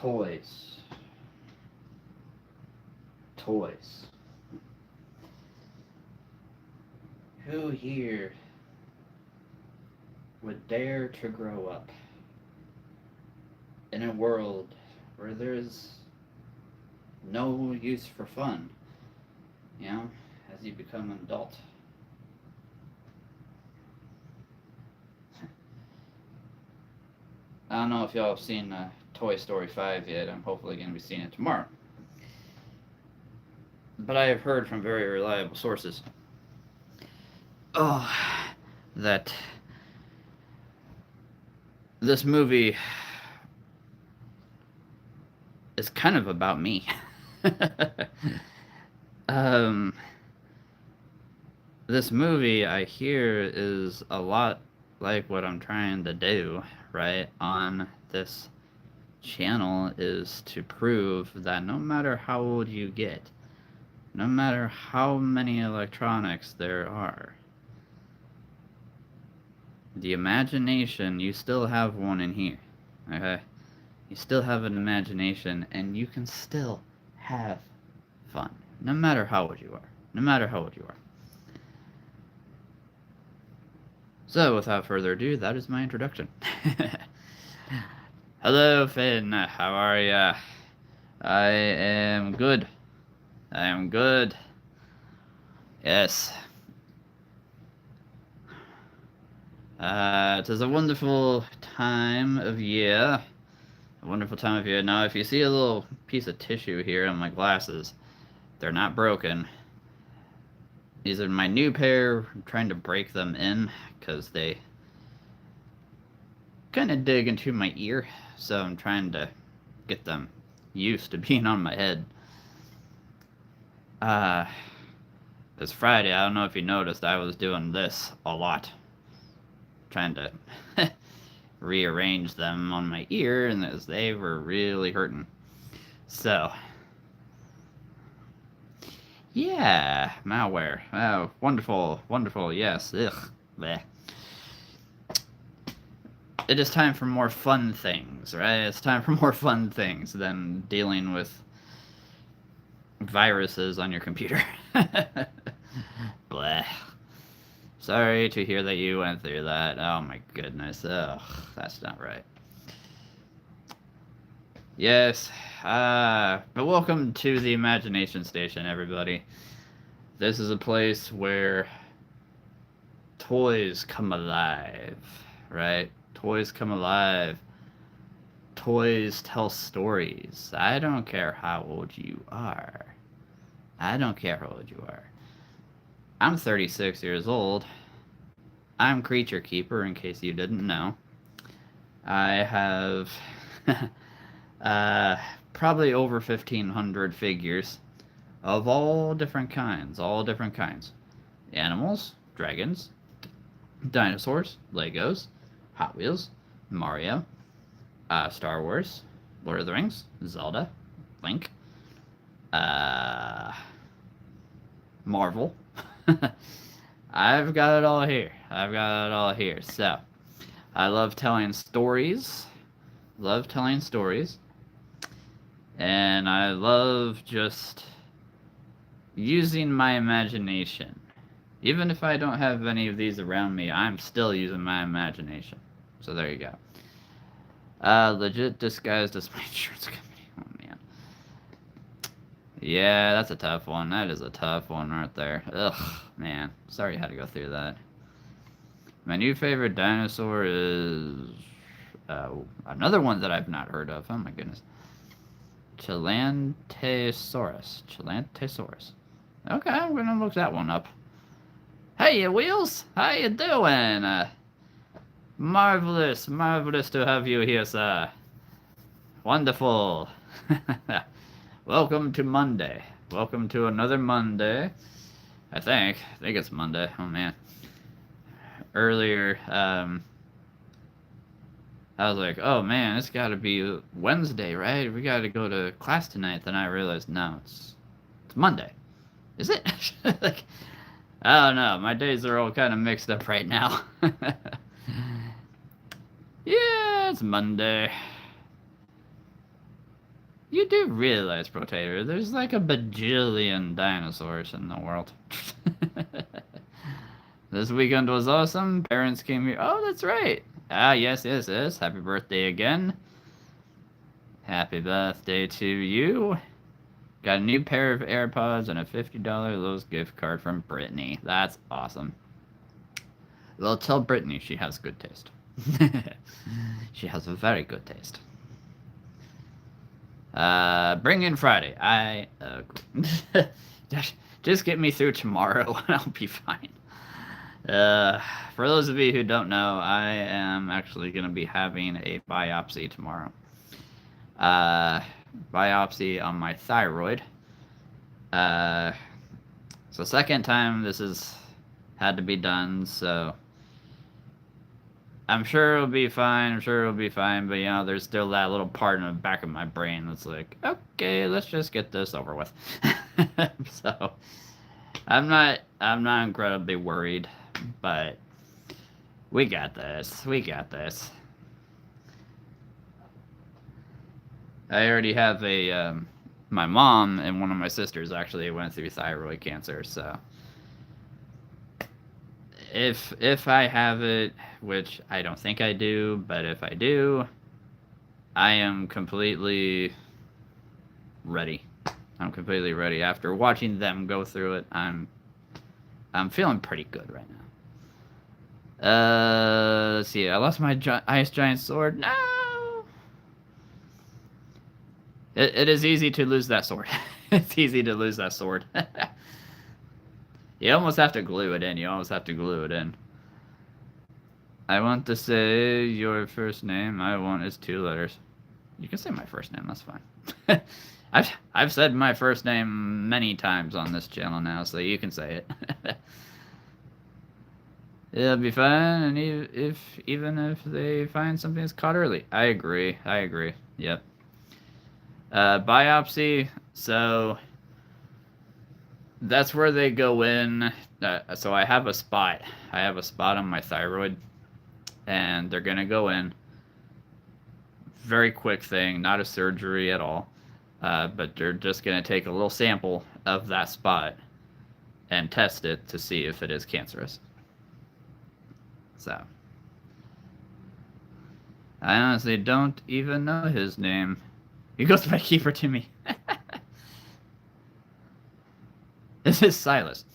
Toys. Toys. Who here would dare to grow up in a world where there's no use for fun, as you become an adult? I don't know if y'all have seen Toy Story 5 yet. I'm hopefully going to be seeing it tomorrow. But I have heard from very reliable sources that this movie is kind of about me. This movie, I hear, is a lot like what I'm trying to do, right, on this channel, is to prove that no matter how old you get, no matter how many electronics there are, the imagination, you still have one in here, okay? You still have an imagination, and you can still have fun, no matter how old you are. No matter how old you are. So, without further ado, that is my introduction. Hello, Finn. How are ya? I am good. I am good. Yes. It is a wonderful time of year. A wonderful time of year. Now, if you see a little piece of tissue here on my glasses, they're not broken. These are my new pair. I'm trying to break them in because they kind of dig into my ear, so I'm trying to get them used to being on my head. It's Friday. I don't know if you noticed, I was doing this a lot, trying to rearrange them on my ear, and as they were really hurting. So, yeah, malware. Oh, wonderful, wonderful, yes. Ugh, bleh. It is time for more fun things, right? It's time for more fun things than dealing with viruses on your computer. Bleh. Sorry to hear that you went through that. Oh my goodness. Ugh, that's not right. Yes, but welcome to the Imagination Station, everybody. This is a place where toys come alive, right? Toys come alive. Toys tell stories. I don't care how old you are. I don't care how old you are. I'm 36 years old. I'm Creature Keeper, in case you didn't know. I have probably over 1,500 figures of all different kinds. Animals, dragons, dinosaurs, Legos, Hot Wheels, Mario, Star Wars, Lord of the Rings, Zelda, Link, Marvel. I've got it all here. So, I love telling stories. And I love just using my imagination. Even if I don't have any of these around me, I'm still using my imagination. So there you go. Legit disguised as my insurance company. Oh, man. Yeah, that's a tough one. That is a tough one right there. Ugh, man. Sorry you had to go through that. My new favorite dinosaur is... another one that I've not heard of. Oh, my goodness. Chilantesaurus. Okay, I'm gonna look that one up. Hey, Wheels! How you doing? Marvelous to have you here, sir. Wonderful. Welcome to Monday. Welcome to another Monday. I think it's Monday. Oh, man. Earlier, I was like, oh, man, it's gotta be Wednesday, right? We gotta go to class tonight. Then I realized, no, it's Monday. Is it? Like, I don't know. My days are all kind of mixed up right now. Yeah, it's Monday. You do realize, Potato, there's like a bajillion dinosaurs in the world. This weekend was awesome. Parents came here. Oh, that's right. Ah, yes, yes, yes. Happy birthday again. Happy birthday to you. Got a new pair of AirPods and a $50 Lowe's gift card from Brittany. That's awesome. Well, tell Brittany she has good taste. She has a very good taste. Bring in Friday. I agree. Just get me through tomorrow and I'll be fine. For those of you who don't know, I am actually going to be having a biopsy tomorrow. Biopsy on my thyroid. So second time this has had to be done, so I'm sure it'll be fine. But you know, there's still that little part in the back of my brain that's like, okay, let's just get this over with. So I'm not incredibly worried, but we got this. I already have my mom and one of my sisters actually went through thyroid cancer, so if I have it, which I don't think I do, but if I do, I am completely ready. After watching them go through it, I'm feeling pretty good right now. Let's see. I lost my ice giant sword. No. It is easy to lose that sword. It's easy to lose that sword. You almost have to glue it in. I want to say your first name. I want is 2 letters. You can say my first name. That's fine. I've said my first name many times on this channel now, so you can say it. It'll be fun, and even if they find something that's caught early. I agree. Yep. Biopsy. So that's where they go in. So I have a spot. On my thyroid, and they're gonna go in. Very quick thing, not a surgery at all. But they're just gonna take a little sample of that spot and test it to see if it is cancerous. So I honestly don't even know his name. He goes by Keeper to me. This is Silas.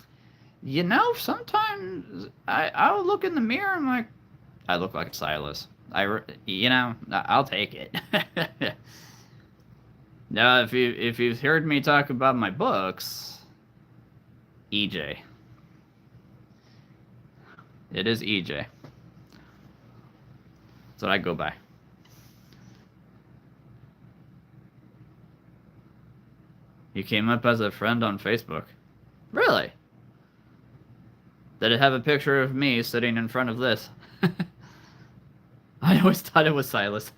You know, sometimes I'll look in the mirror and I'm like, I look like Silas. I'll take it. Now, if you've heard me talk about my books, EJ. It is EJ. That's what I go by. You came up as a friend on Facebook. Really? Did it have a picture of me sitting in front of this? I always thought it was Silas.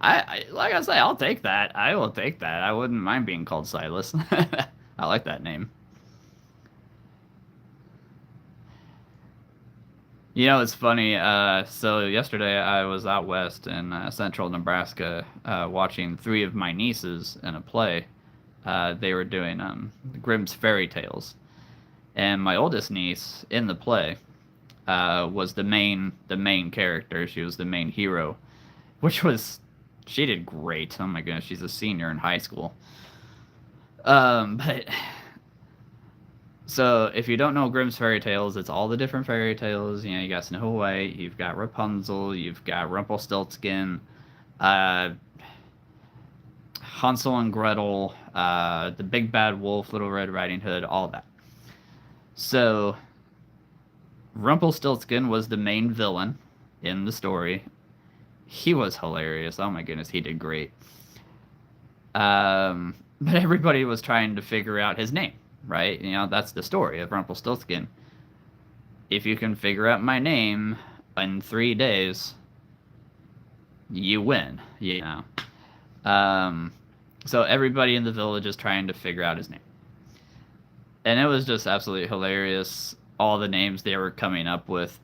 I like I say, I'll take that. I will take that. I wouldn't mind being called Silas. I like that name. You know, it's funny. So yesterday I was out west in central Nebraska watching 3 of my nieces in a play. They were doing Grimm's Fairy Tales, and my oldest niece in the play was the main character. She was the main hero, she did great. Oh my goodness, she's a senior in high school. But so if you don't know Grimm's Fairy Tales, it's all the different fairy tales. You know, you got Snow White, you've got Rapunzel, you've got Rumpelstiltskin, Hansel and Gretel, the Big Bad Wolf, Little Red Riding Hood, all that. So Rumpelstiltskin was the main villain in the story. He was hilarious. Oh my goodness, he did great. But everybody was trying to figure out his name, right? You know, that's the story of Rumpelstiltskin. If you can figure out my name in 3 days, you win, you know. So everybody in the village is trying to figure out his name. And it was just absolutely hilarious, all the names they were coming up with.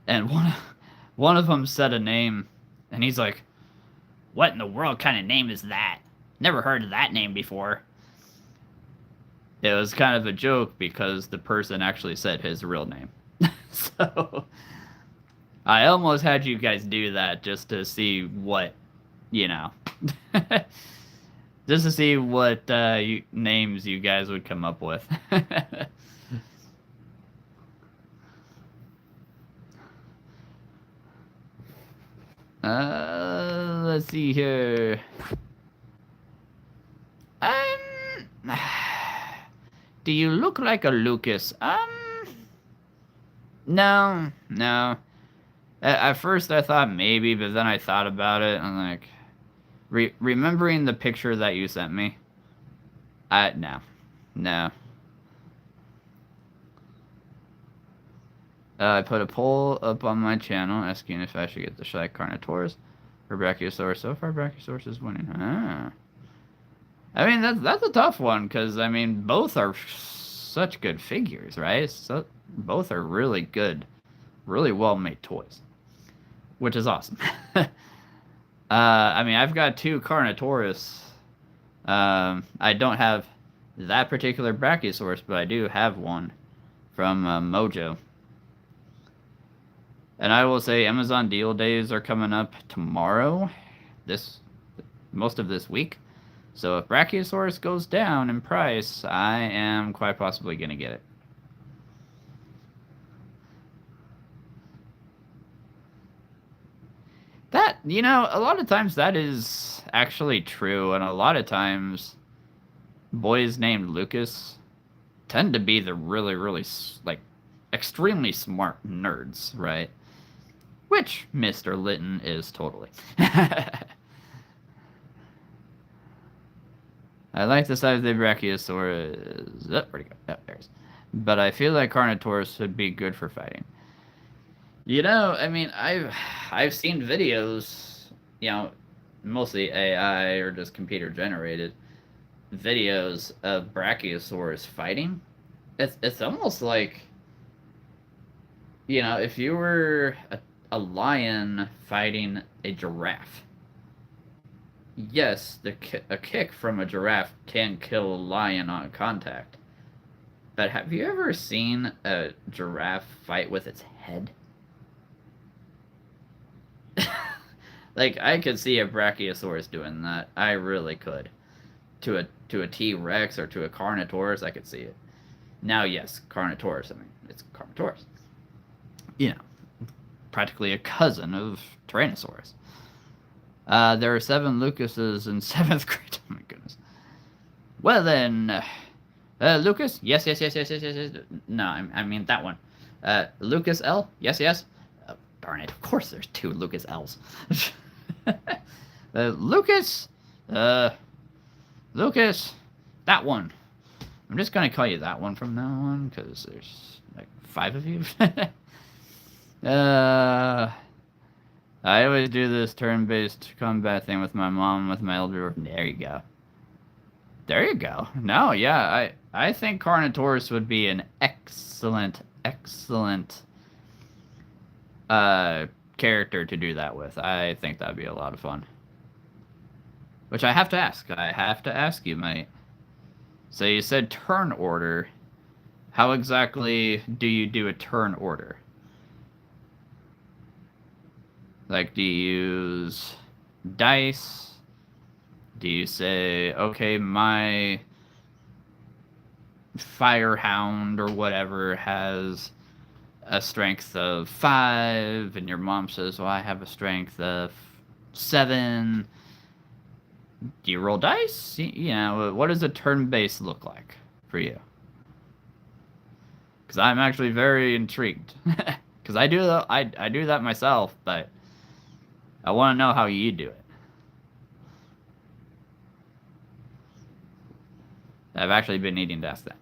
And one of them said a name, and he's like, what in the world kind of name is that? never heard of that name before. It was kind of a joke because the person actually said his real name. So I almost had you guys do that just to see what, you know, just to see what names you guys would come up with. Let's see here. Do you look like a Lucas? No, no. At first I thought maybe, but then I thought about it, and I'm like, remembering the picture that you sent me, no. I put a poll up on my channel asking if I should get the Shy Carnotaurus or Brachiosaurus. So far, Brachiosaurus is winning. I mean, that's a tough one, because, I mean, both are such good figures, right? So, both are really good, really well-made toys, which is awesome. I mean, I've got 2 Carnotaurus. I don't have that particular Brachiosaurus, but I do have one from Mojo. And I will say Amazon deal days are coming up tomorrow, most of this week. So if Brachiosaurus goes down in price, I am quite possibly going to get it. That, you know, a lot of times that is actually true, and a lot of times boys named Lucas tend to be the really, really, like, extremely smart nerds, right? Which Mr. Litton is totally. I like the size of the Brachiosaurus. Oh, where'd it go? Oh, there's. But I feel like Carnotaurus would be good for fighting. You know, I mean, I've seen videos, you know, mostly AI or just computer generated videos of Brachiosaurus fighting. It's almost like, you know, if you were a lion fighting a giraffe. Yes, a kick from a giraffe can kill a lion on contact. But have you ever seen a giraffe fight with its head? Like, I could see a Brachiosaurus doing that. I really could. To a T-Rex or to a Carnotaurus, I could see it. Now, yes, Carnotaurus, I mean, it's Carnotaurus. You know, practically a cousin of Tyrannosaurus. There are 7 Lucases in 7th grade. Oh my goodness. Well then, Lucas? Yes. No, I mean that one. Lucas L? Yes. Oh, darn it, of course there's 2 Lucas L's. Lucas? Lucas, that one. I'm just gonna call you that one from now on, because there's like 5 of you. I always do this turn-based combat thing with my mom, with my elder. There you go. There you go. No, yeah, I think Carnotaurus would be an excellent character to do that with. I think that'd be a lot of fun. Which I have to ask. I have to ask you, mate. So you said turn order. How exactly do you do a turn order? Like, do you use dice? Do you say, okay, my Firehound or whatever has a strength of 5, and your mom says, well, I have a strength of 7. Do you roll dice? You know, what does a turn base look like for you? Because I'm actually very intrigued. Because I do that myself, but I want to know how you do it. I've actually been needing to ask that.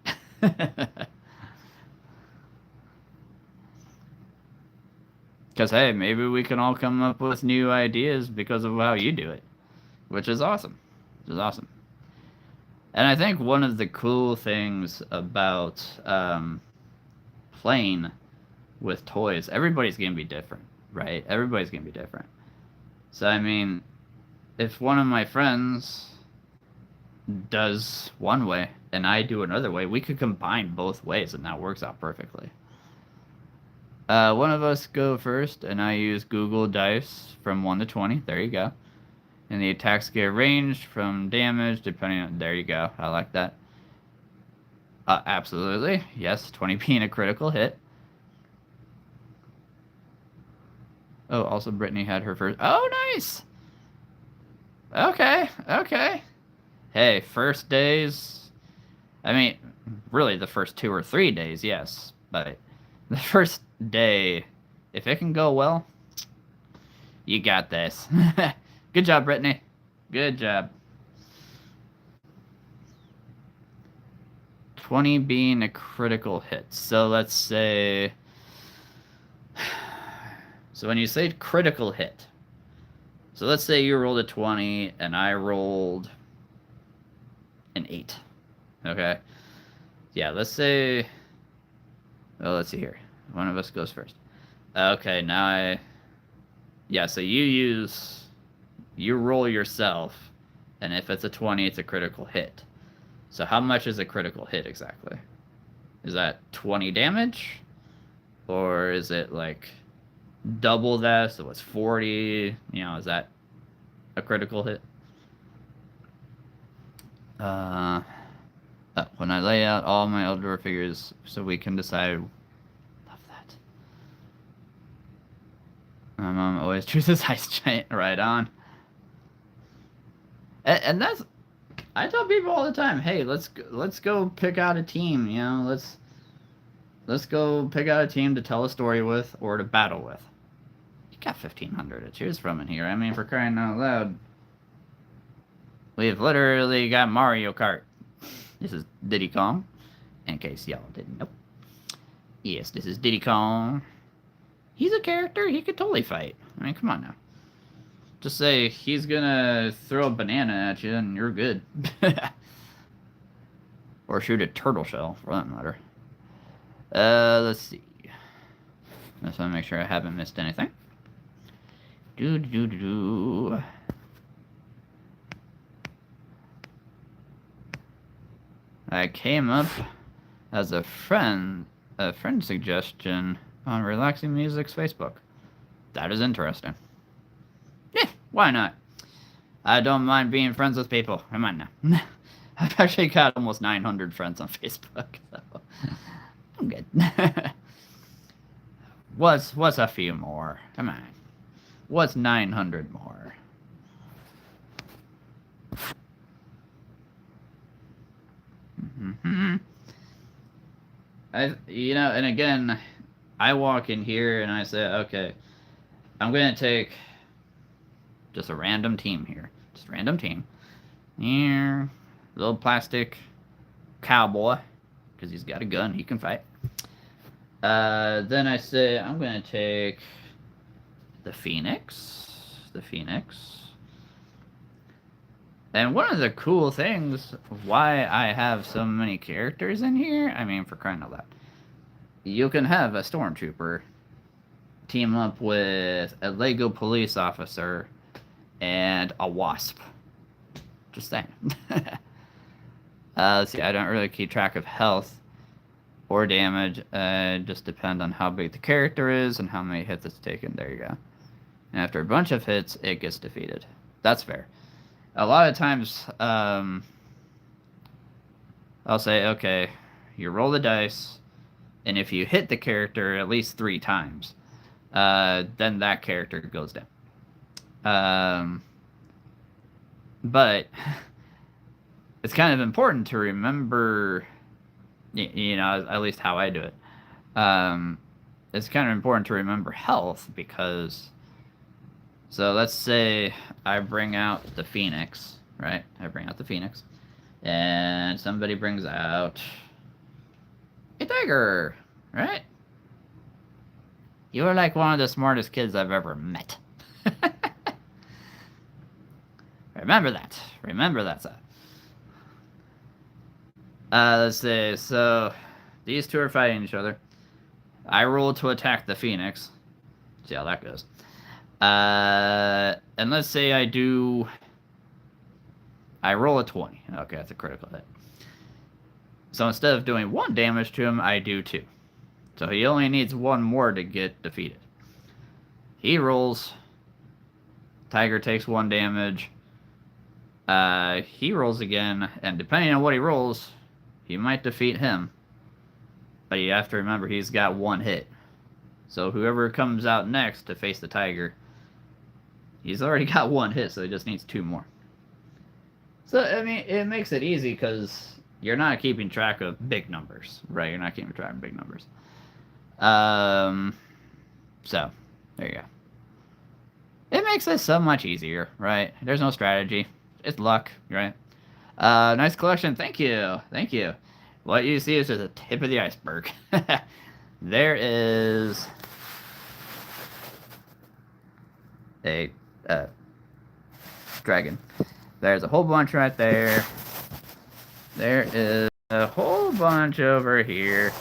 Because, hey, maybe we can all come up with new ideas because of how you do it. Which is awesome. And I think one of the cool things about playing with toys, everybody's going to be different, right? Everybody's going to be different. So, I mean, if one of my friends does one way and I do another way, we could combine both ways and that works out perfectly. One of us go first, and I use Google Dice from 1 to 20. There you go. And the attacks get ranged from damage depending on... There you go. I like that. Absolutely. Yes, 20 being a critical hit. Oh, also Brittany had her first... Oh, nice! Okay, okay. Hey, first days... I mean, really the first 2 or 3 days, yes. But the first day, if it can go well, you got this. Good job, Brittany. Good job. 20 being a critical hit. So let's say... So when you say critical hit, so let's say you rolled a 20 and I rolled an 8. Okay? Yeah, let's say... Well, let's see here. One of us goes first. Okay, now Yeah, so you roll yourself, and if it's a 20, it's a critical hit. So how much is a critical hit exactly? Is that 20 damage? Or is it like double that, so it's 40? You know, is that a critical hit? When I lay out all my Eldor figures so we can decide. Love that. My mom always chooses Ice Giant. Right on. And that's... I tell people all the time, hey, let's go pick out a team, you know, let's go pick out a team to tell a story with or to battle with. You got 1,500 to choose from in here. I mean, for crying out loud. We've literally got Mario Kart. This is Diddy Kong, in case y'all didn't know. Yes, this is Diddy Kong. He's a character. He could totally fight. I mean, come on now. Just say he's gonna throw a banana at you and you're good. Or shoot a turtle shell, for that matter. Let's see. Just want to make sure I haven't missed anything. I came up as a friend suggestion on Relaxing Music's Facebook. That is interesting. Yeah, why not? I don't mind being friends with people. Come on now. I've actually got almost 900 friends on Facebook, so I'm good. What's a few more? Come on. What's 900 more? You know, and again, I walk in here and I say, okay, I'm gonna take just a random team here. Just a random team. Here, little plastic cowboy, because he's got a gun, he can fight. Then I say, I'm gonna take the Phoenix. The Phoenix. And one of the cool things why I have so many characters in here, I mean, for crying out loud, you can have a stormtrooper team up with a Lego police officer and a wasp. Just saying. Let's see, I don't really keep track of health or damage. Just depend on how big the character is and how many hits it's taken. There you go. And after a bunch of hits, it gets defeated. That's fair. A lot of times, I'll say, okay, you roll the dice, and if you hit the character at least 3 times, then that character goes down. But it's kind of important to remember, you know, at least how I do it. It's kind of important to remember health because... So let's say I bring out the Phoenix, right? I bring out the Phoenix. And somebody brings out a Tiger, right? You're like one of the smartest kids I've ever met. Remember that. Remember that. Let's see. So these two are fighting each other. I roll to attack the Phoenix. See how that goes. And let's say I do I roll a 20. Okay, that's a critical hit. So instead of doing 1 damage to him, I do 2. So he only needs 1 more to get defeated. He rolls. Tiger takes 1 damage. He rolls again, and depending on what he rolls, he might defeat him. But you have to remember he's got 1 hit. So whoever comes out next to face the tiger, he's already got 1 hit, so he just needs 2 more. So, I mean, it makes it easy because you're not keeping track of big numbers, right? You're not keeping track of big numbers. So, there you go. It makes it so much easier, right? There's no strategy. It's luck, right? Nice collection. Thank you. Thank you. What you see is just the tip of the iceberg. There is a dragon. There's a whole bunch right there. There is a whole bunch over here.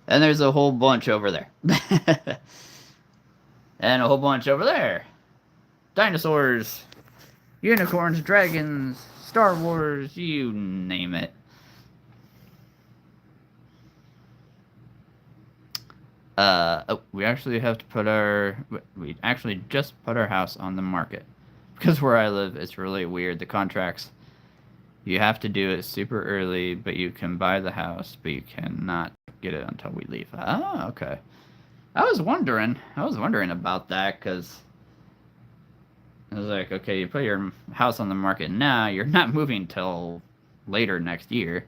And there's a whole bunch over there. And a whole bunch over there. Dinosaurs, unicorns, dragons, Star Wars, you name it. We actually have to put we actually just put our house on the market. Because where I live, it's really weird. The contracts, you have to do it super early, but you can buy the house, but you cannot get it until we leave. Oh, okay. I was wondering about that, because I was like, okay, you put your house on the market now, you're not moving till later next year.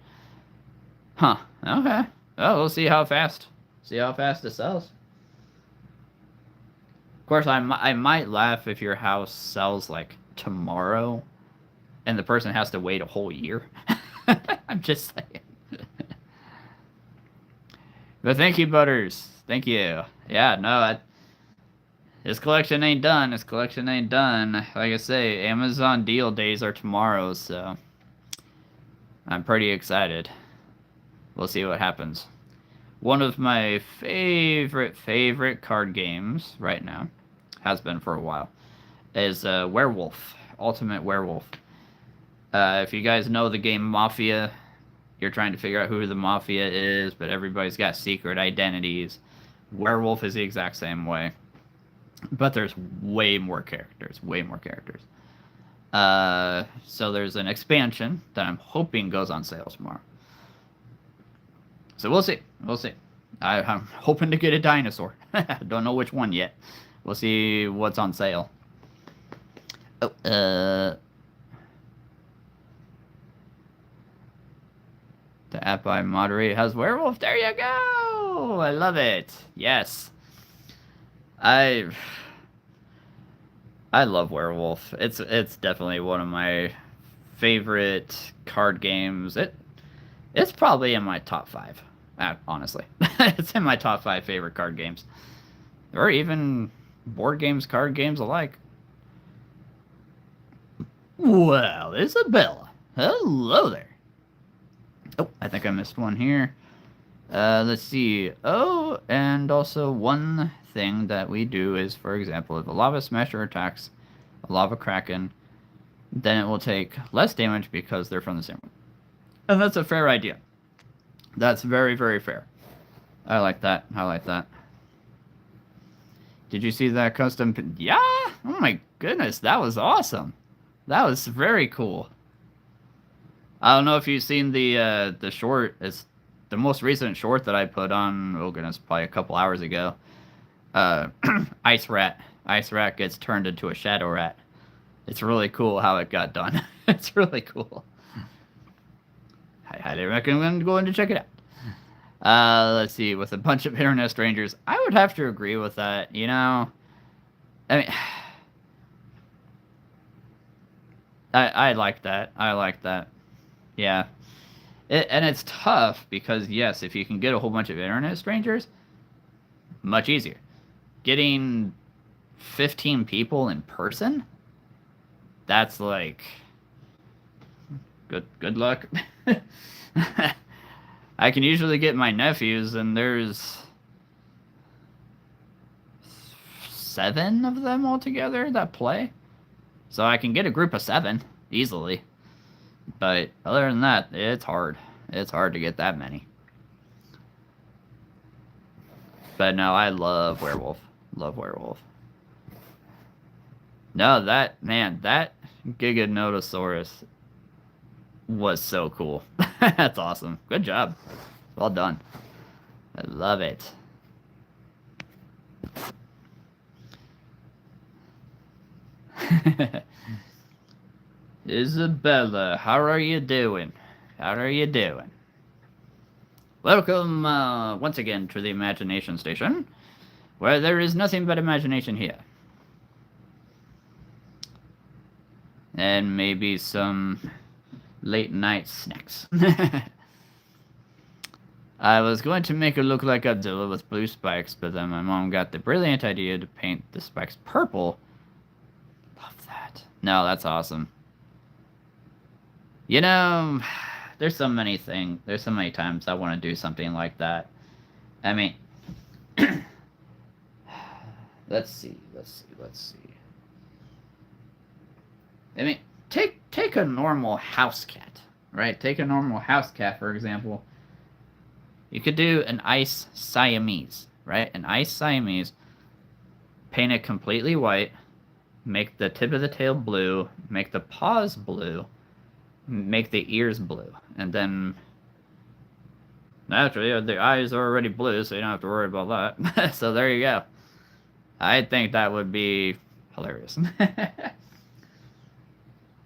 Huh, okay. Oh, we'll see how fast it sells. Of course, I might laugh if your house sells, like, tomorrow, and the person has to wait a whole year. I'm just saying. But thank you, Butters. Thank you. Yeah, no, this collection ain't done. This collection ain't done. Like I say, Amazon deal days are tomorrow, so I'm pretty excited. We'll see what happens. One of my favorite card games right now, has been for a while, is Werewolf, Ultimate Werewolf. If you guys know the game Mafia, you're trying to figure out who the Mafia is, but everybody's got secret identities. Werewolf is the exact same way. But there's way more characters, So there's an expansion that I'm hoping goes on sale tomorrow. So we'll see. I'm hoping to get a dinosaur. Don't know which one yet. We'll see what's on sale. Oh, the app I moderate has Werewolf. There you go. I love it. Yes. I love Werewolf. It's definitely one of my favorite card games. It's probably in my top 5. Honestly, it's in my top 5 favorite card games, or even board games, card games alike. Well, Isabella, hello there. Oh, I think I missed one here. Let's see. Oh, and also one thing that we do is, for example, if a Lava Smasher attacks a Lava Kraken, then it will take less damage because they're from the same one. And that's a fair idea. That's very, very fair. I like that. Did you see that custom? Yeah! Oh my goodness, that was awesome. That was very cool. I don't know if you've seen the short. It's the most recent short that I put on, oh goodness, probably a couple hours ago. Ice Rat. Ice Rat gets turned into a Shadow Rat. It's really cool how it got done. It's really cool. I highly recommend going to check it out. Let's see, with a bunch of internet strangers, I would have to agree with that, you know? I mean, I like that. Yeah. And it's tough because, yes, if you can get a whole bunch of internet strangers, much easier. Getting 15 people in person, that's like, good luck. I can usually get my nephews, and there's 7 of them altogether that play. So I can get a group of 7 easily. But other than that, it's hard. It's hard to get that many. But no, I love werewolf. Love werewolf. No, that Giganotosaurus was so cool. That's awesome. Good job. Well done. I love it. Isabella, how are you doing? How are you doing? Welcome once again to the Imagination Station, where there is nothing but imagination here. And maybe some late night snacks. I was going to make it look like Godzilla with blue spikes, but then my mom got the brilliant idea to paint the spikes purple. Love that. No, that's awesome. You know, there's so many times I want to do something like that. I mean, let's see. I mean, take a normal house cat, right? Take a normal house cat, for example. You could do an ice Siamese, right? An ice Siamese, paint it completely white, make the tip of the tail blue, make the paws blue, make the ears blue, and then naturally the eyes are already blue, so you don't have to worry about that. So there you go. I think that would be hilarious.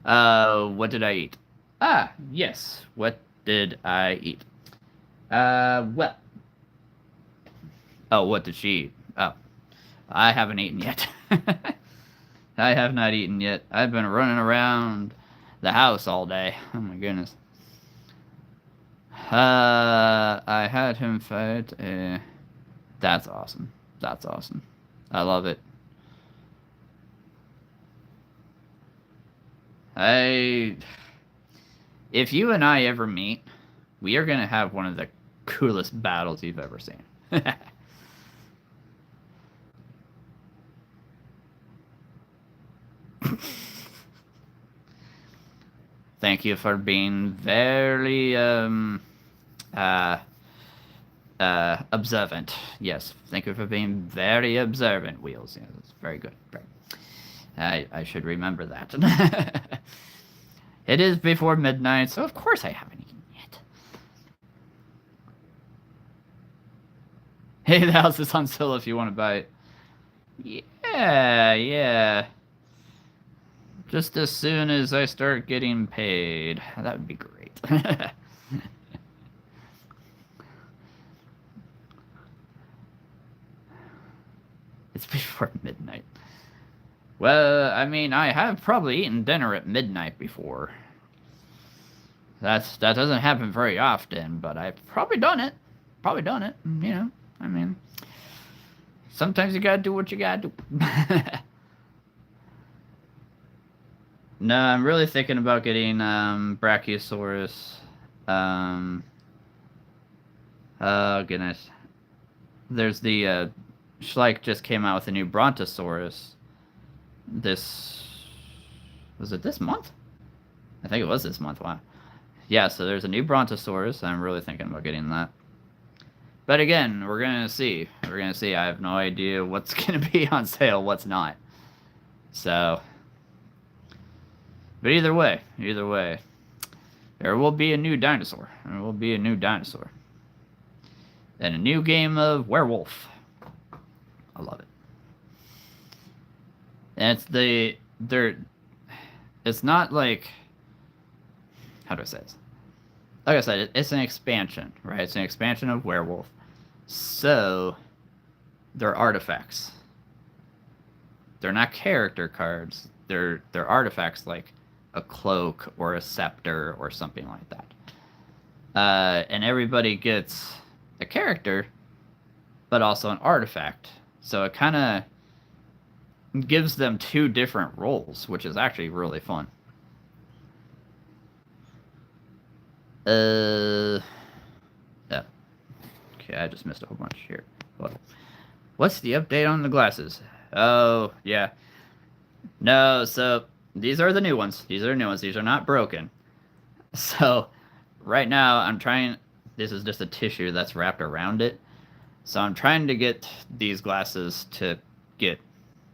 What did I eat? Ah, yes. What did I eat? Well. Oh, what did she eat? Oh, I haven't eaten yet. I have not eaten yet. I've been running around the house all day. Oh my goodness. I had him fight a... That's awesome. That's awesome. I love it. If you and I ever meet, we are going to have one of the coolest battles you've ever seen. Thank you for being very observant. Yes, thank you for being very observant, Wheels. Yeah, that's very good. I should remember that. It is before midnight, so of course I haven't eaten yet. Hey, the house is on sale if you want to buy it. Yeah. Just as soon as I start getting paid. That would be great. It's before midnight. Well, I mean, I have probably eaten dinner at midnight before. That doesn't happen very often, but I've probably done it. You know, I mean, sometimes you gotta do what you gotta do. No, I'm really thinking about getting Brachiosaurus. Oh goodness. There's the Schleich just came out with a new Brontosaurus. Was it this month? I think it was this month. Wow. Yeah, so there's a new Brontosaurus. I'm really thinking about getting that. But again, we're gonna see. I have no idea what's gonna be on sale, what's not. So, but either way, there will be a new dinosaur. And a new game of werewolf. I love it. And it's not like, how do I say this? Like I said, it's an expansion, right? It's an expansion of werewolf. So, they're artifacts. They're not character cards. They're artifacts like a cloak or a scepter or something like that. And everybody gets a character, but also an artifact. So it kind of gives them 2 different roles, which is actually really fun. Yeah. Okay, I just missed a whole bunch here. What's the update on the glasses? Oh, yeah. No, so these are the new ones. These are new ones. These are not broken. So right now I'm trying. This is just a tissue that's wrapped around it. So I'm trying to get these glasses to get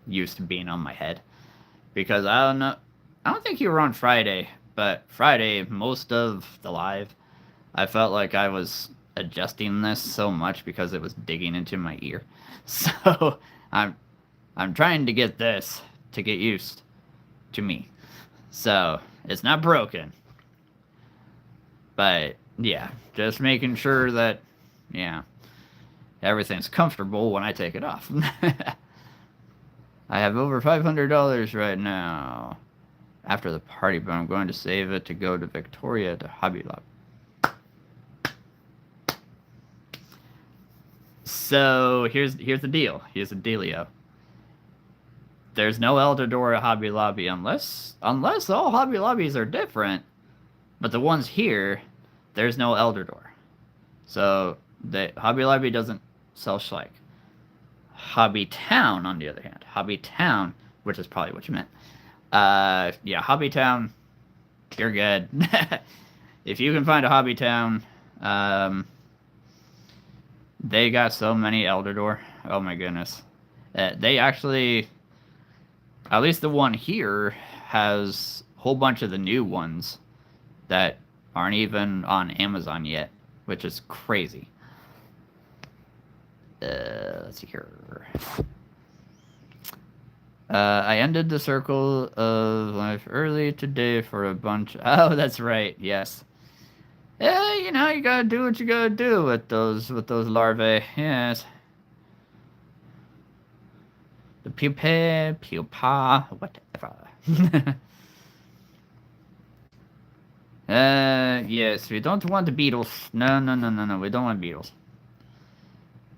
used to being on my head because I don't know. I don't think you were on Friday, but Friday most of the live, I felt like I was adjusting this so much because it was digging into my ear. So I'm I'm trying to get this to get used to me. So it's not broken, but yeah, just making sure that yeah everything's comfortable when I take it off. I have over $500 right now after the party, but I'm going to save it to go to Victoria to Hobby Lobby. So here's the deal. Here's the dealio. There's no Elder Door at Hobby Lobby unless all Hobby Lobbies are different. But the ones here, there's no Elder Door. So the Hobby Lobby doesn't sell Schleich. Hobby Town, on the other hand, Hobby Town, which is probably what you meant. Yeah, Hobby Town, you're good. If you can find a Hobby Town, they got so many Elder Door. Oh my goodness. They actually, at least the one here, has a whole bunch of the new ones that aren't even on Amazon yet, which is crazy. Let's see here. I ended the circle of life early today for a bunch. Oh, that's right. Yes. Yeah, you know, you gotta do what you gotta do with those larvae. Yes. The pupa, whatever. Yes, we don't want the beetles. No, we don't want beetles.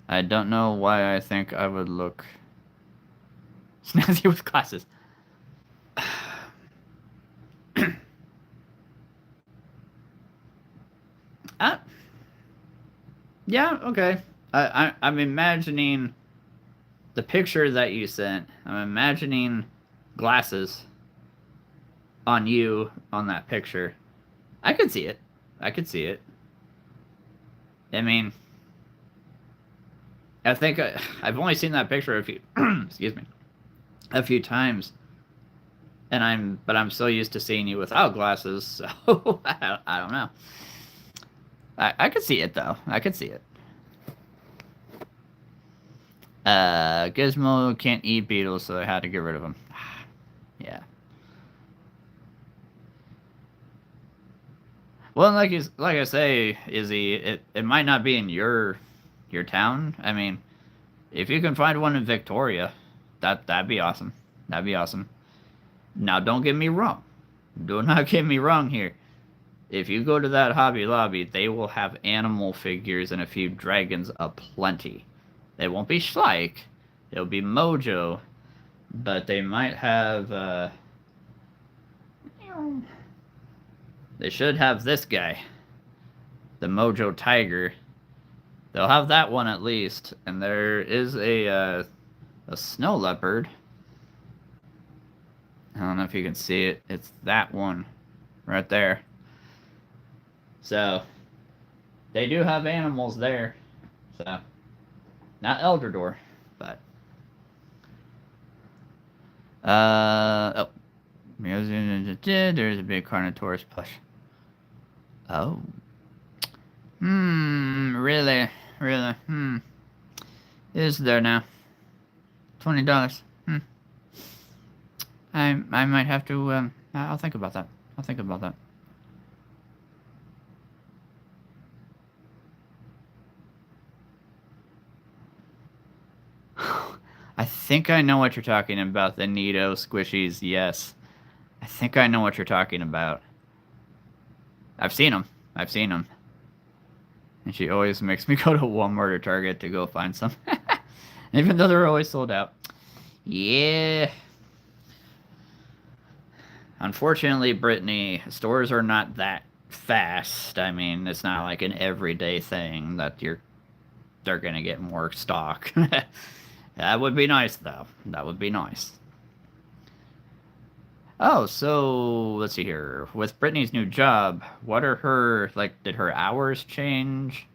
I don't know why I think I would look snazzy with glasses. Yeah, okay. I'm imagining the picture that you sent. I'm imagining glasses on you on that picture. I could see it. I could see it. I mean, I think I've only seen that picture a few excuse me, a few times, and I'm so used to seeing you without glasses, so I don't know. I could see it though. I could see it. Gizmo can't eat beetles, so I had to get rid of him. Yeah. Well, like I say, Izzy, it might not be in your town. I mean, if you can find one in Victoria, that'd be awesome. That'd be awesome. Now, don't get me wrong. Do not get me wrong here. If you go to that Hobby Lobby, they will have animal figures and a few dragons aplenty. They won't be Schleich. It'll be Mojo. But they might have, they should have this guy. The Mojo Tiger. They'll have that one at least. And there is a snow leopard. I don't know if you can see it. It's that one right there. So, they do have animals there. So, not Elder Door, but oh, there's a big Carnotaurus plush. Oh, really, is there now? $20. I might have to. I'll think about that. I think I know what you're talking about. The Nido squishies, yes. I think I know what you're talking about. I've seen them. And she always makes me go to Walmart or Target to go find some. Even though they're always sold out. Yeah. Unfortunately, Brittany, stores are not that fast. I mean, it's not like an everyday thing that they're gonna get more stock. That would be nice, though. That would be nice. Oh, so let's see here. With Brittany's new job, what are her like? Did her hours change?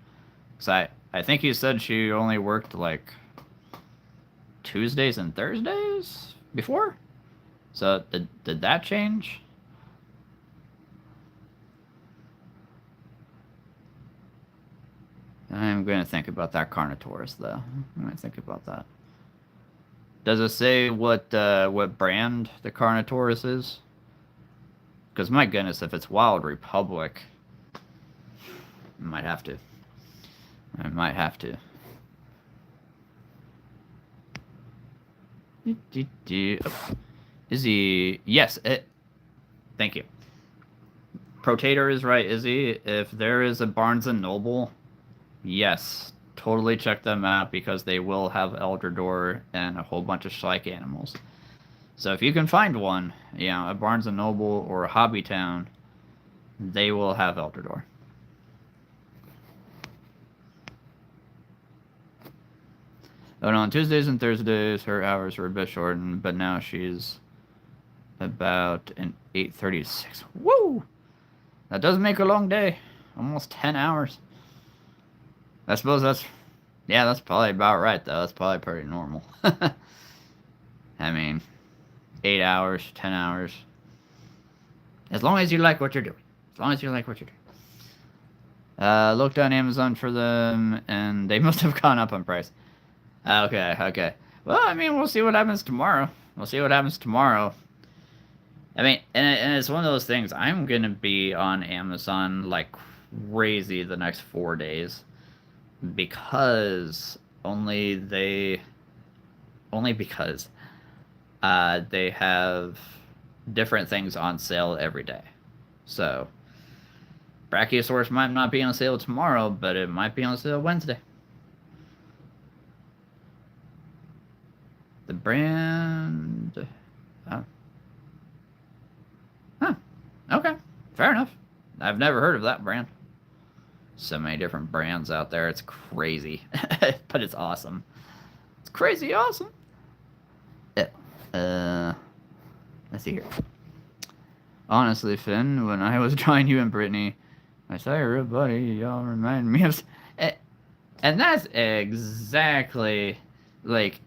Cause I think you said she only worked like Tuesdays and Thursdays before. So did that change? I'm gonna think about that Carnotaurus though. I'm gonna think about that. Does it say what brand the Carnotaurus is? Because my goodness, if it's Wild Republic, I might have to. I might have to. Is he? Yes. Thank you. Protator is right, is he? If there is a Barnes and Noble, yes, totally check them out because they will have Eldrador and a whole bunch of Shrike animals. So if you can find one, a Barnes and Noble or a Hobby Town, they will have Eldrador. Oh no, on Tuesdays and Thursdays her hours were a bit shortened, but now she's about an 8:30 to 6. Woo! That does make a long day. Almost 10 hours. I suppose that's probably about right though. That's probably pretty normal. I mean, 8 hours, 10 hours. As long as you like what you're doing. As long as you like what you're doing. Looked on Amazon for them, and they must have gone up on price. Okay. Well, I mean, we'll see what happens tomorrow. I mean, and it's one of those things. I'm gonna be on Amazon like crazy the next 4 days because because they have different things on sale every day. So Brachiosaurus might not be on sale tomorrow, but it might be on sale Wednesday. The brand. Oh. Huh. Okay. Fair enough. I've never heard of that brand. So many different brands out there. It's crazy. But it's awesome. It's crazy awesome. Yeah. Let's see here. Honestly, Finn, when I was drawing you and Brittany, I saw your real buddy. Y'all remind me of. And that's exactly like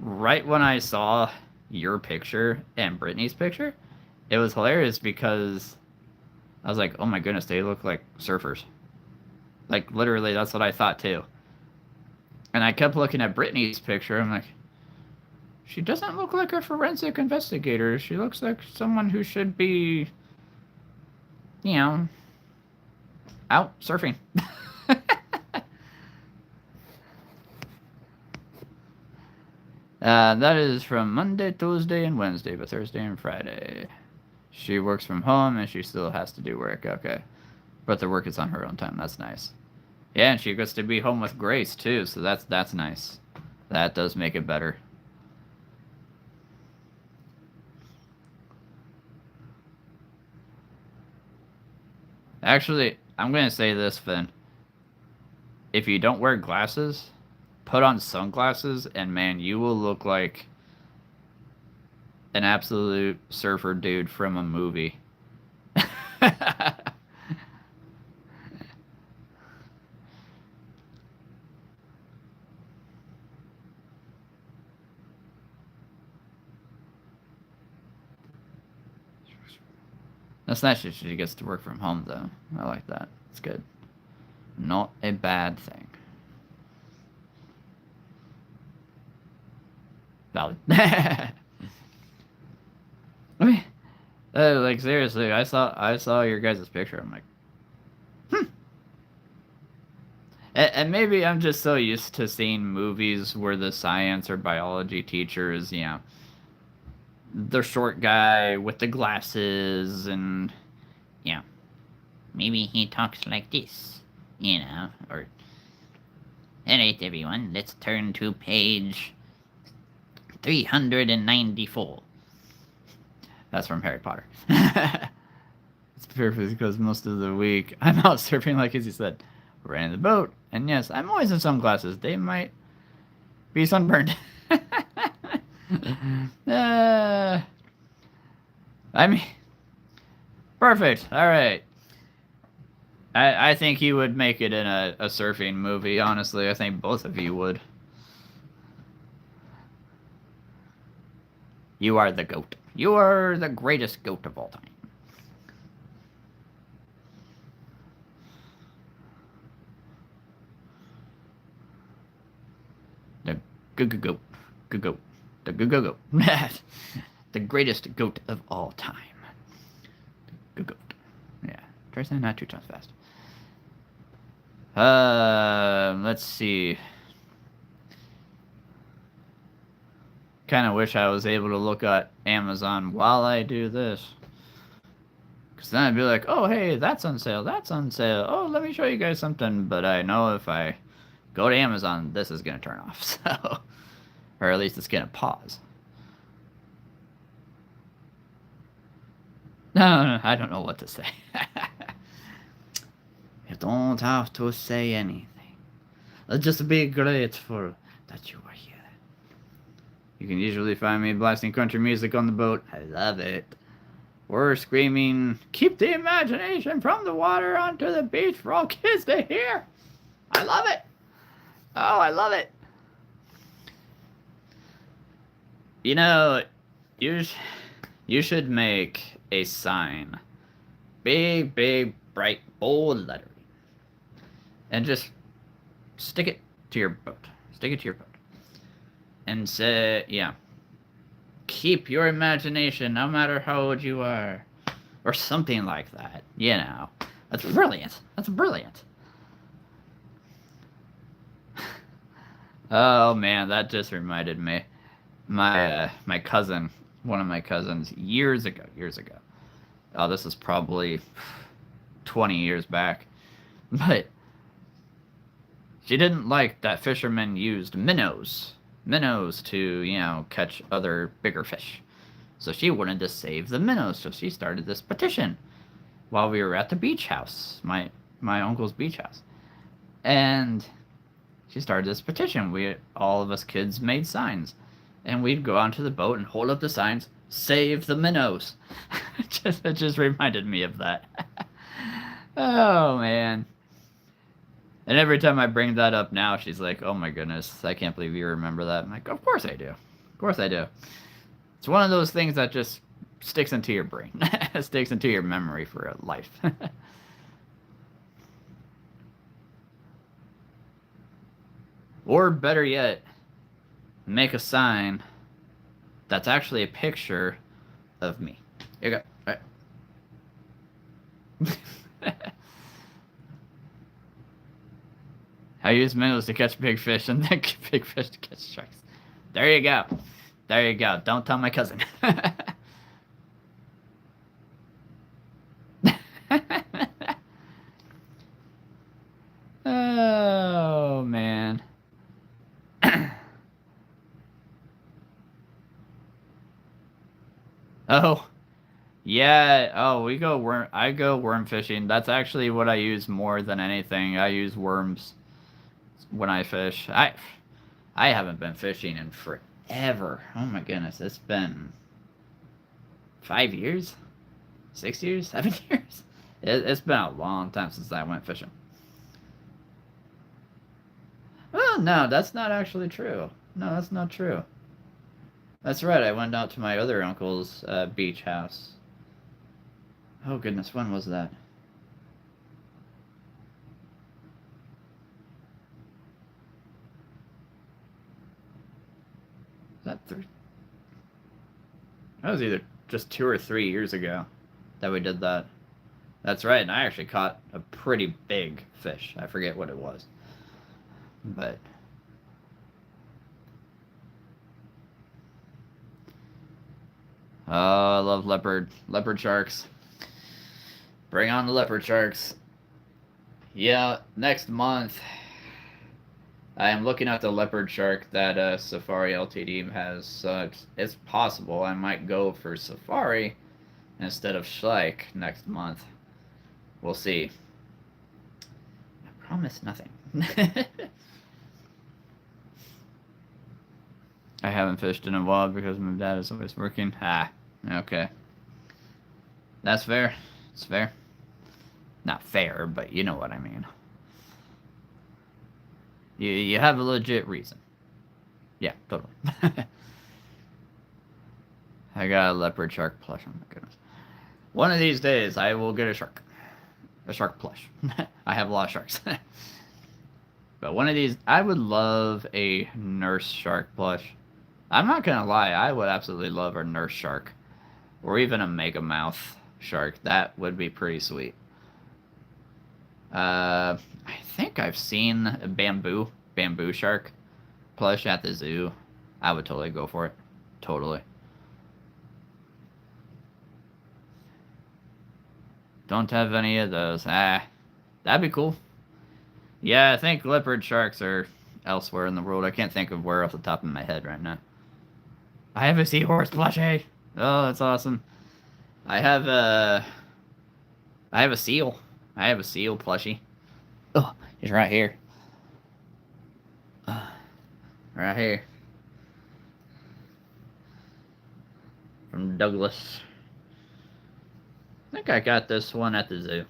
right when I saw your picture and Brittany's picture, it was hilarious because I was like, oh my goodness, they look like surfers. Like, literally, that's what I thought too. And I kept looking at Brittany's picture. I'm like, she doesn't look like a forensic investigator. She looks like someone who should be, out surfing. That is from Monday, Tuesday, and Wednesday, but Thursday and Friday. She works from home and she still has to do work. Okay. But the work is on her own time. That's nice. Yeah, and she gets to be home with Grace too, so that's nice. That does make it better. Actually, I'm gonna say this, Finn. If you don't wear glasses, put on sunglasses, and man, you will look like an absolute surfer dude from a movie. That's nice that she gets to work from home, though. I like that. It's good. Not a bad thing. Valid. I mean, like seriously, I saw your guys' picture. I'm like, and maybe I'm just so used to seeing movies where the science or biology teacher is, the short guy with the glasses, and maybe he talks like this, or alright everyone, let's turn to page 394. That's from Harry Potter. It's perfect because most of the week I'm out surfing, like as you said, ran the boat, and yes, I'm always in sunglasses. They might be sunburned. I mean, perfect. All right. I think you would make it in a surfing movie, honestly. I think both of you would. You are the goat. You are the greatest goat of all time. The goat. Goat. The goat. The greatest goat of all time. Goat. Yeah. Try saying that 2 times fast. Let's see. Kind of wish I was able to look at Amazon while I do this. Because then I'd be like, oh, hey, that's on sale. That's on sale. Oh, let me show you guys something. But I know if I go to Amazon, this is going to turn off. So, or at least it's going to pause. No, I don't know what to say. You don't have to say anything. Just be grateful that you are here. You can usually find me blasting country music on the boat. I love it. Or screaming, keep the imagination from the water onto the beach for all kids to hear. I love it. Oh, I love it. You know, you should make a sign. Big, bright, bold lettering. And just stick it to your boat. Stick it to your boat. And say, yeah. Keep your imagination no matter how old you are. Or something like that. You know. That's brilliant. That's brilliant. Oh man, that just reminded me. My cousin, one of my cousins, years ago. Oh, this is probably 20 years back. But she didn't like that fishermen used minnows to, you know, catch other bigger fish. So she wanted to save the minnows, so she started this petition while we were at the beach house, my uncle's beach house. And she started this petition. All of us kids made signs. And we'd go onto the boat and hold up the signs, save the minnows. It just reminded me of that. Oh man. And every time I bring that up now, she's like, oh my goodness, I can't believe you remember that. I'm like, of course I do. Of course I do. It's one of those things that just sticks into your brain. Sticks into your memory for life. Or better yet, make a sign that's actually a picture of me. Here you go. All right. I use minnows to catch big fish and then big fish to catch sharks. There you go. There you go. Don't tell my cousin. Oh, man. Oh, yeah. Oh, I go worm fishing. That's actually what I use more than anything. I use worms when I fish. I haven't been fishing in forever. Oh my goodness, it's been 5 years, 6 years, 7 years. It's been a long time since I went fishing. Oh no, that's not actually true. No, that's not true. That's right. I went out to my other uncle's beach house. Oh goodness, when was that? That was either just 2 or 3 years ago that we did that. That's right, and I actually caught a pretty big fish. I forget what it was. But oh, I love leopard sharks. Bring on the leopard sharks. Yeah, next month I am looking at the leopard shark that Safari Ltd has. So it's possible I might go for Safari instead of Schleich next month. We'll see. I promise nothing. I haven't fished in a while because my dad is always working. Ah, okay. That's fair. It's fair. Not fair, but you know what I mean. You have a legit reason. Yeah, totally. I got a leopard shark plush. Oh my goodness. One of these days, I will get a shark. A shark plush. I have a lot of sharks. But one of these, I would love a nurse shark plush. I'm not gonna lie, I would absolutely love a nurse shark. Or even a mega mouth shark. That would be pretty sweet. I think I've seen a bamboo shark plush at the zoo. I would totally go for it. Totally. Don't have any of those. That'd be cool. Yeah, I think leopard sharks are elsewhere in the world. I can't think of where off the top of my head right now. I have a seahorse plushie. Oh, that's awesome. I have a seal. I have a seal plushie. Oh, he's right here. Right here. From Douglas. I think I got this one at the zoo.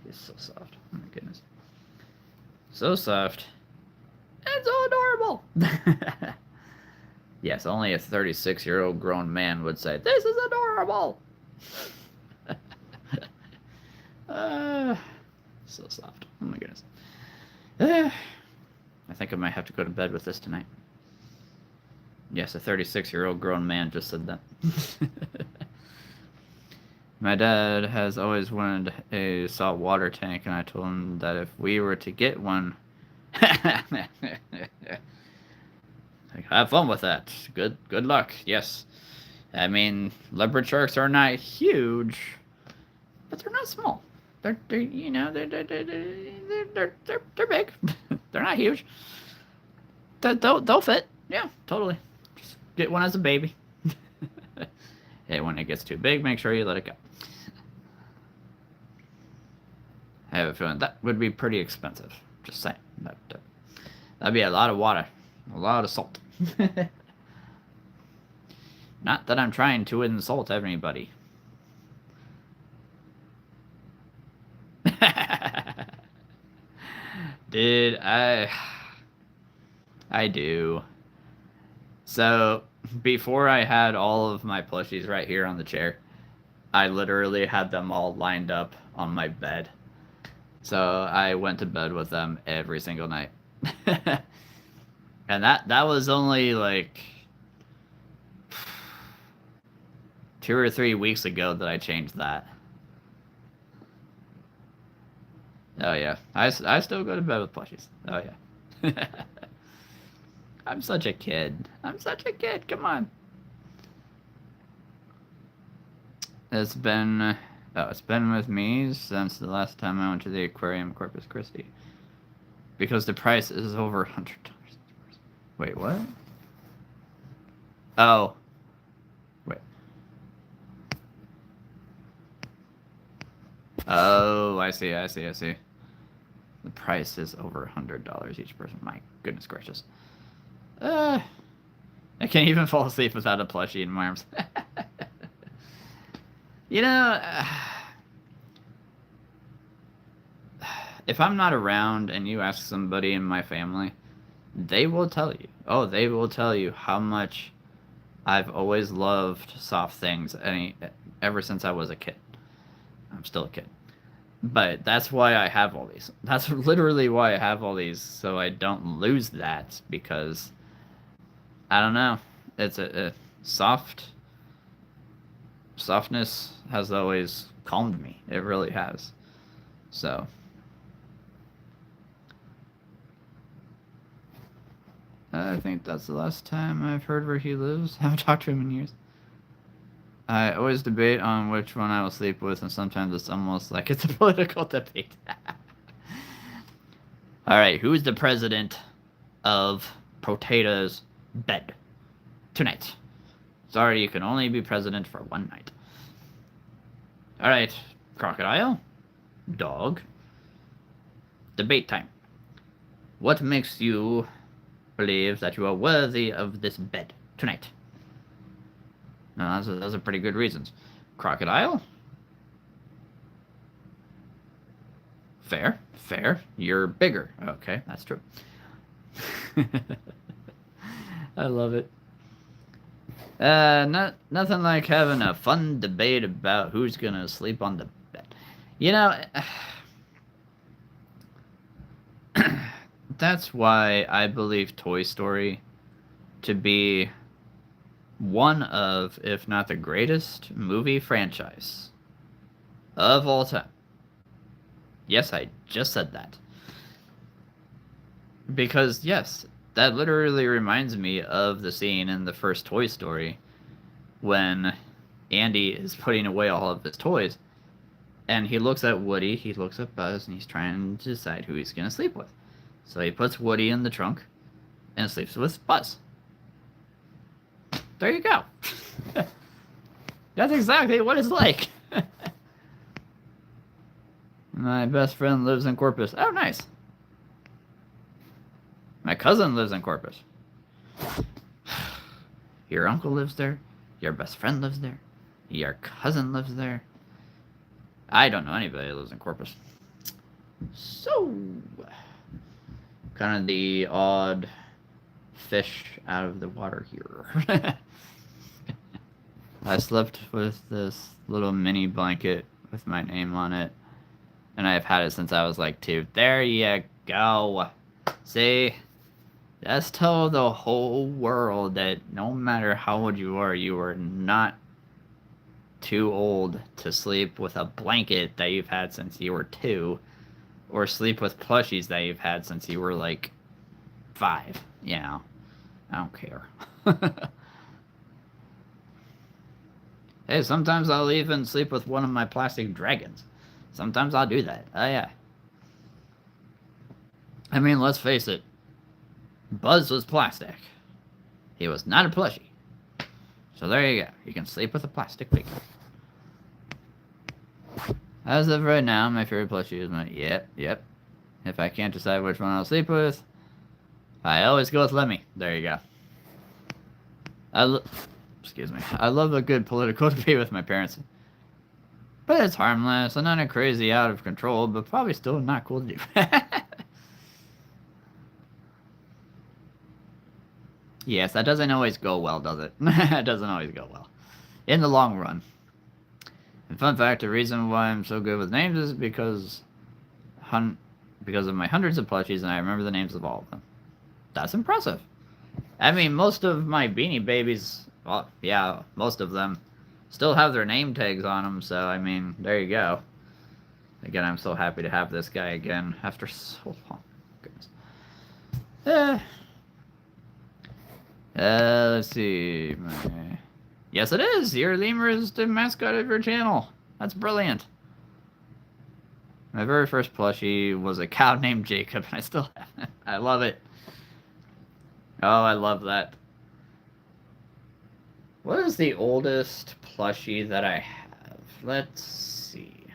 It's so soft. Oh my goodness. So soft. It's so adorable. Yes, only a 36-year-old grown man would say, "This is adorable." So soft. Oh my goodness. I think I might have to go to bed with this tonight. Yes, a 36-year-old grown man just said that. My dad has always wanted a saltwater tank, and I told him that if we were to get one, like, have fun with that. Good luck. Yes, I mean leopard sharks are not huge, but they're not small. They're you know they're big. They're not huge. They'll fit. Yeah, totally. Just get one as a baby. Hey, when it gets too big, make sure you let it go. I have a feeling that would be pretty expensive. Just saying. That'd be a lot of water. A lot of salt. Not that I'm trying to insult anybody. Dude, I do. So, before I had all of my plushies right here on the chair, I literally had them all lined up on my bed. So I went to bed with them every single night. And that was only like 2 or 3 weeks ago that I changed that. Oh yeah, I still go to bed with plushies. Oh yeah. I'm such a kid. I'm such a kid. Come on. It's been with me since the last time I went to the aquarium in Corpus Christi. Because the price is over $100. Wait, what? Oh. Wait. Oh, I see. The price is over $100 each person. My goodness gracious. I can't even fall asleep without a plushie in my arms. You know, if I'm not around and you ask somebody in my family, they will tell you. Oh, they will tell you how much I've always loved soft things ever since I was a kid. I'm still a kid. But that's why I have all these. That's literally why I have all these, so I don't lose that, because I don't know. It's a softness has always calmed me. It really has. So I think that's the last time I've heard where he lives. I haven't talked to him in years. I always debate on which one I will sleep with, and sometimes it's almost like it's a political debate. Alright, who's the president of Potato's bed tonight? Sorry, you can only be president for one night. Alright, crocodile, dog, debate time. What makes you believe that you are worthy of this bed tonight? No, those are pretty good reasons. Crocodile? Fair, fair. You're bigger. Okay, that's true. I love it. Nothing like having a fun debate about who's gonna sleep on the bed. You know, that's why I believe Toy Story to be one of, if not the greatest movie franchise of all time. Yes, I just said that. Because, yes, that literally reminds me of the scene in the first Toy Story when Andy is putting away all of his toys, and he looks at Woody, he looks at Buzz, and he's trying to decide who he's going to sleep with. So he puts Woody in the trunk and sleeps with Buzz. There you go. That's exactly what it's like. My best friend lives in Corpus. Oh, nice. My cousin lives in Corpus. Your uncle lives there. Your best friend lives there. Your cousin lives there. I don't know anybody who lives in Corpus. So, kind of the odd fish out of the water here. I slept with this little mini blanket with my name on it, and I've had it since I was like 2. There you go. See? Just tell the whole world that no matter how old you are not too old to sleep with a blanket that you've had since you were 2, or sleep with plushies that you've had since you were like 5. You know, I don't care. Hey, sometimes I'll even sleep with one of my plastic dragons. Sometimes I'll do that. Oh, yeah. I mean, let's face it. Buzz was plastic. He was not a plushie. So there you go. You can sleep with a plastic figure. As of right now, my favorite plushie is my... Yep. If I can't decide which one I'll sleep with, I always go with Lemmy. There you go. Excuse me. I love a good political debate with my parents. But it's harmless and not crazy out of control, but probably still not cool to do. Yes, that doesn't always go well, does it? It doesn't always go well. In the long run. And fun fact, the reason why I'm so good with names is because of my hundreds of plushies and I remember the names of all of them. That's impressive. I mean, most of my Beanie Babies, well, yeah, most of them still have their name tags on them, so, I mean, there you go. Again, I'm so happy to have this guy again after so long. Goodness. Let's see. Yes, it is. Your lemur is the mascot of your channel. That's brilliant. My very first plushie was a cow named Jacob, and I still have it. I love it. Oh, I love that. What is the oldest plushie that I have? Let's see.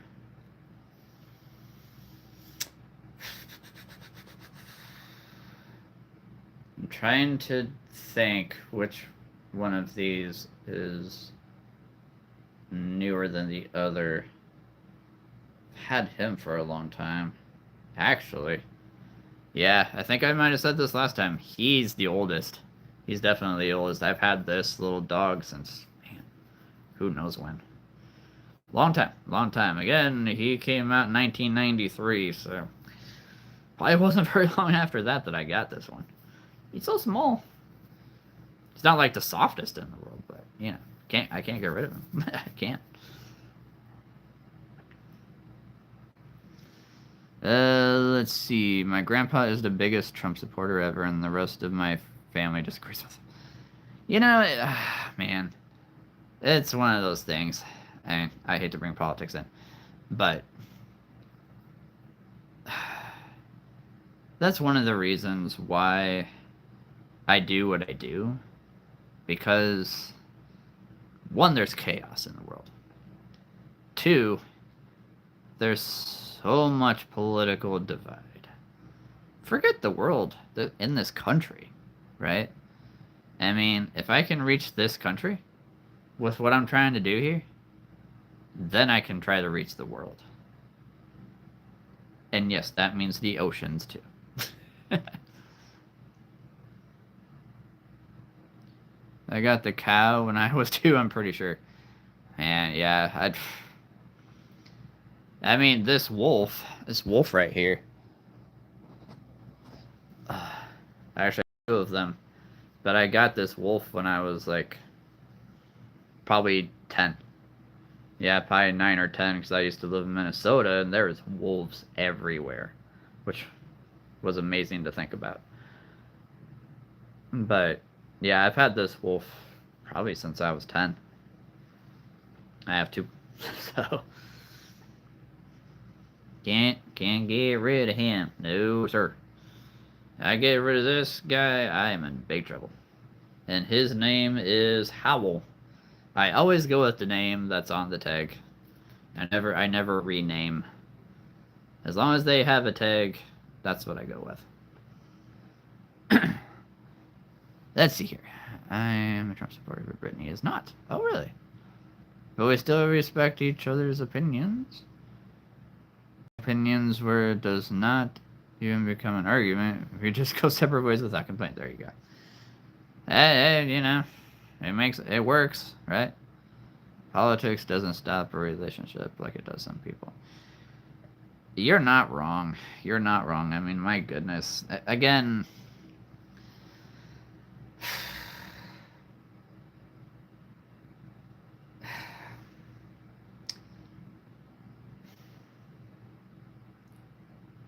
I'm trying to think which one of these is newer than the other. I've had him for a long time. Actually. Yeah, I think I might have said this last time. He's the oldest. He's definitely the oldest. I've had this little dog since, man, who knows when. Long time. Again, he came out in 1993, so probably wasn't very long after that I got this one. He's so small. He's not like the softest in the world, but, you know, I can't get rid of him. I can't. Let's see. My grandpa is the biggest Trump supporter ever, and the rest of my family disagrees with him. You know, man, it's one of those things. I mean, I hate to bring politics in, but that's one of the reasons why I do what I do. Because, 1, there's chaos in the world. 2, there's so much political divide. Forget the world, in this country, right? I mean, if I can reach this country with what I'm trying to do here, then I can try to reach the world. And yes, that means the oceans too. I got the cow when I was 2, I'm pretty sure. And yeah, I mean, this wolf right here. I actually have 2 of them. But I got this wolf when I was like probably 10. Yeah, probably 9 or 10 because I used to live in Minnesota and there was wolves everywhere, which was amazing to think about. But yeah, I've had this wolf probably since I was 10. I have 2. So can't get rid of him. No, sir. I get rid of this guy, I am in big trouble. And his name is Howl. I always go with the name that's on the tag. I never rename. As long as they have a tag, that's what I go with. Let's see here. I am a Trump supporter, but Brittany is not. Oh, really? But we still respect each other's opinions. Opinions where it does not even become an argument. We just go separate ways without complaint. There you go. Hey, you know, it works, right? Politics doesn't stop a relationship like it does some people. You're not wrong. You're not wrong. I mean, my goodness. Again,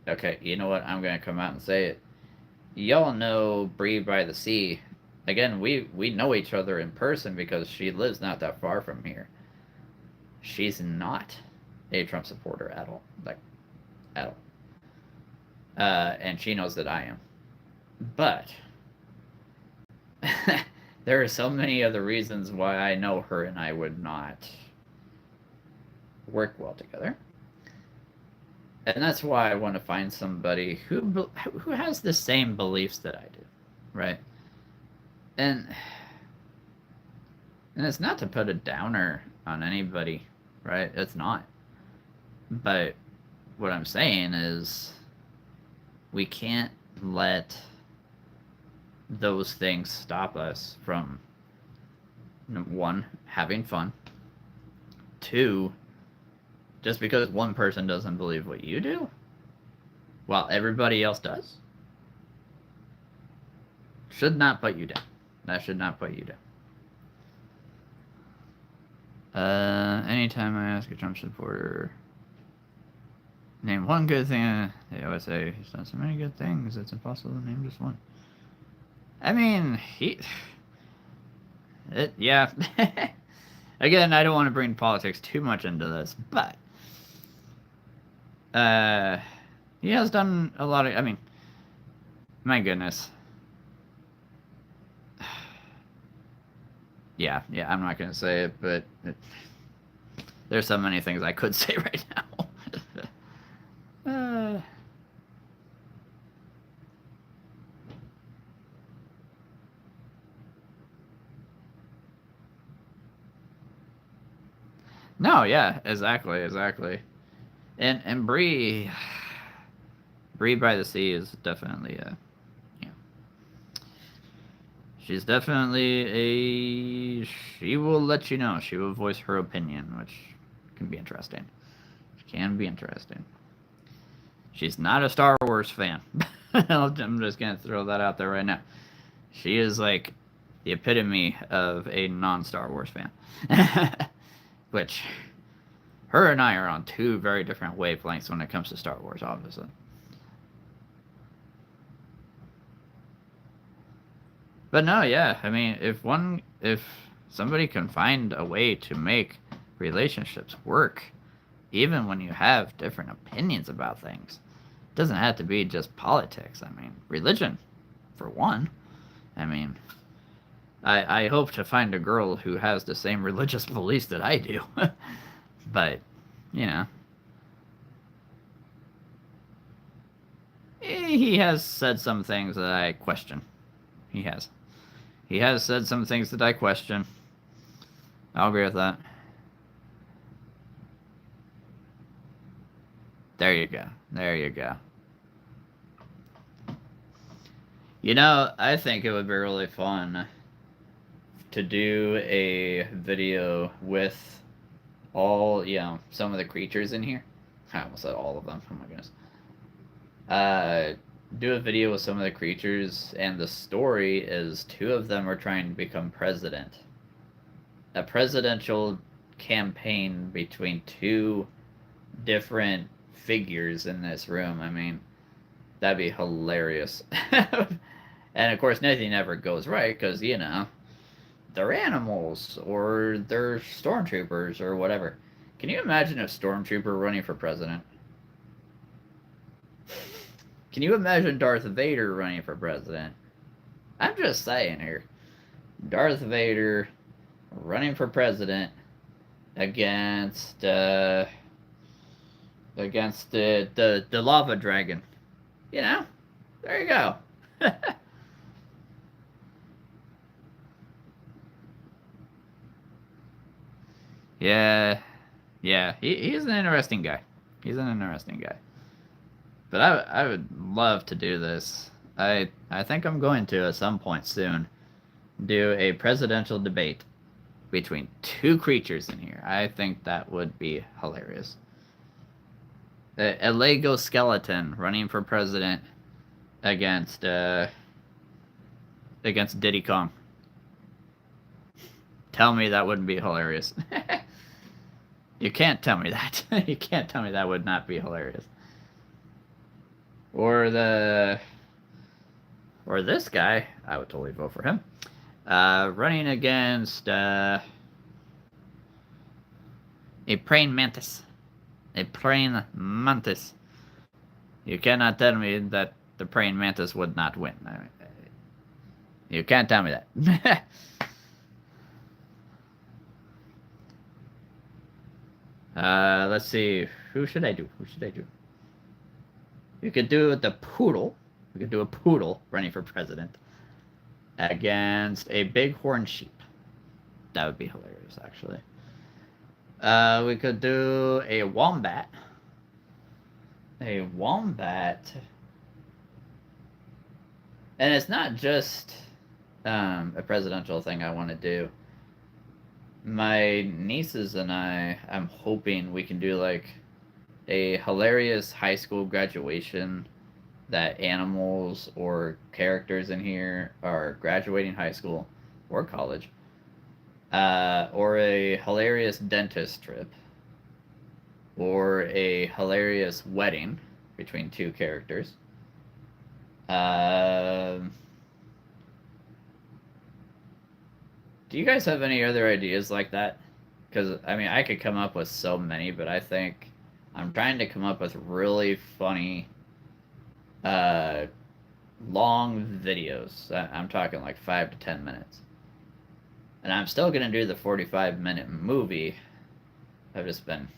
okay, you know what? I'm gonna come out and say it. Y'all know Bree by the Sea. Again, we know each other in person because she lives not that far from here. She's not a Trump supporter at all, like at all, and she knows that I am. But there are so many other reasons why I know her and I would not work well together. And that's why I want to find somebody who has the same beliefs that I do, right? And it's not to put a downer on anybody, right? It's not. But what I'm saying is we can't let those things stop us from 1, having fun, 2, just because one person doesn't believe what you do while everybody else does should not put you down. That should not put you down. Anytime I ask a Trump supporter, name one good thing, they always say he's done so many good things, it's impossible to name just one. I mean, yeah. Again, I don't want to bring politics too much into this, but he has done a lot of, I mean, my goodness. Yeah, I'm not going to say it, but there's so many things I could say right now. No, yeah, exactly. And Bree by the Sea is definitely she's definitely she will let you know. She will voice her opinion, which can be interesting. She's not a Star Wars fan. I'm just gonna throw that out there right now. She is like the epitome of a non-Star Wars fan. Which her and I are on 2 very different wavelengths when it comes to Star Wars, obviously. But no, yeah, I mean, if somebody can find a way to make relationships work, even when you have different opinions about things, it doesn't have to be just politics. I mean, religion, for one. I mean, I hope to find a girl who has the same religious beliefs that I do. But, you know, he has said some things that I question. He has. He has said some things that I question. I'll agree with that. There you go. There you go. You know, I think it would be really fun to do a video with all, some of the creatures in here. I almost said all of them. Oh my goodness. Do a video with some of the creatures, and the story is two of them are trying to become president. A presidential campaign between two different figures in this room. I mean, that'd be hilarious. And of course, nothing ever goes right because, they're animals or they're stormtroopers or whatever. Can you imagine a stormtrooper running for president? Can you imagine Darth Vader running for president? I'm just saying here. Darth Vader running for president against the lava dragon. There you go. Yeah, he's an interesting guy. But I would love to do this. I think I'm going to at some point soon do a presidential debate between two creatures in here. I think that would be hilarious. A Lego skeleton running for president against Diddy Kong. Tell me that wouldn't be hilarious. You can't tell me that. You can't tell me that would not be hilarious. Or this guy, I would totally vote for him. Running against a praying mantis. A praying mantis. You cannot tell me that the praying mantis would not win. You can't tell me that. Let's see. Who should I do? You could do the poodle. We could do a poodle running for president against a bighorn sheep. That would be hilarious, actually. We could do a wombat. A wombat. And it's not just a presidential thing I want to do. My nieces and I'm hoping we can do like a hilarious high school graduation that animals or characters in here are graduating high school or college, or a hilarious dentist trip, or a hilarious wedding between two characters. Do you guys have any other ideas like that? Because, I mean, I could come up with so many, but I think I'm trying to come up with really funny, long videos. I'm talking like 5 to 10 minutes. And I'm still going to do the 45-minute movie. I've just been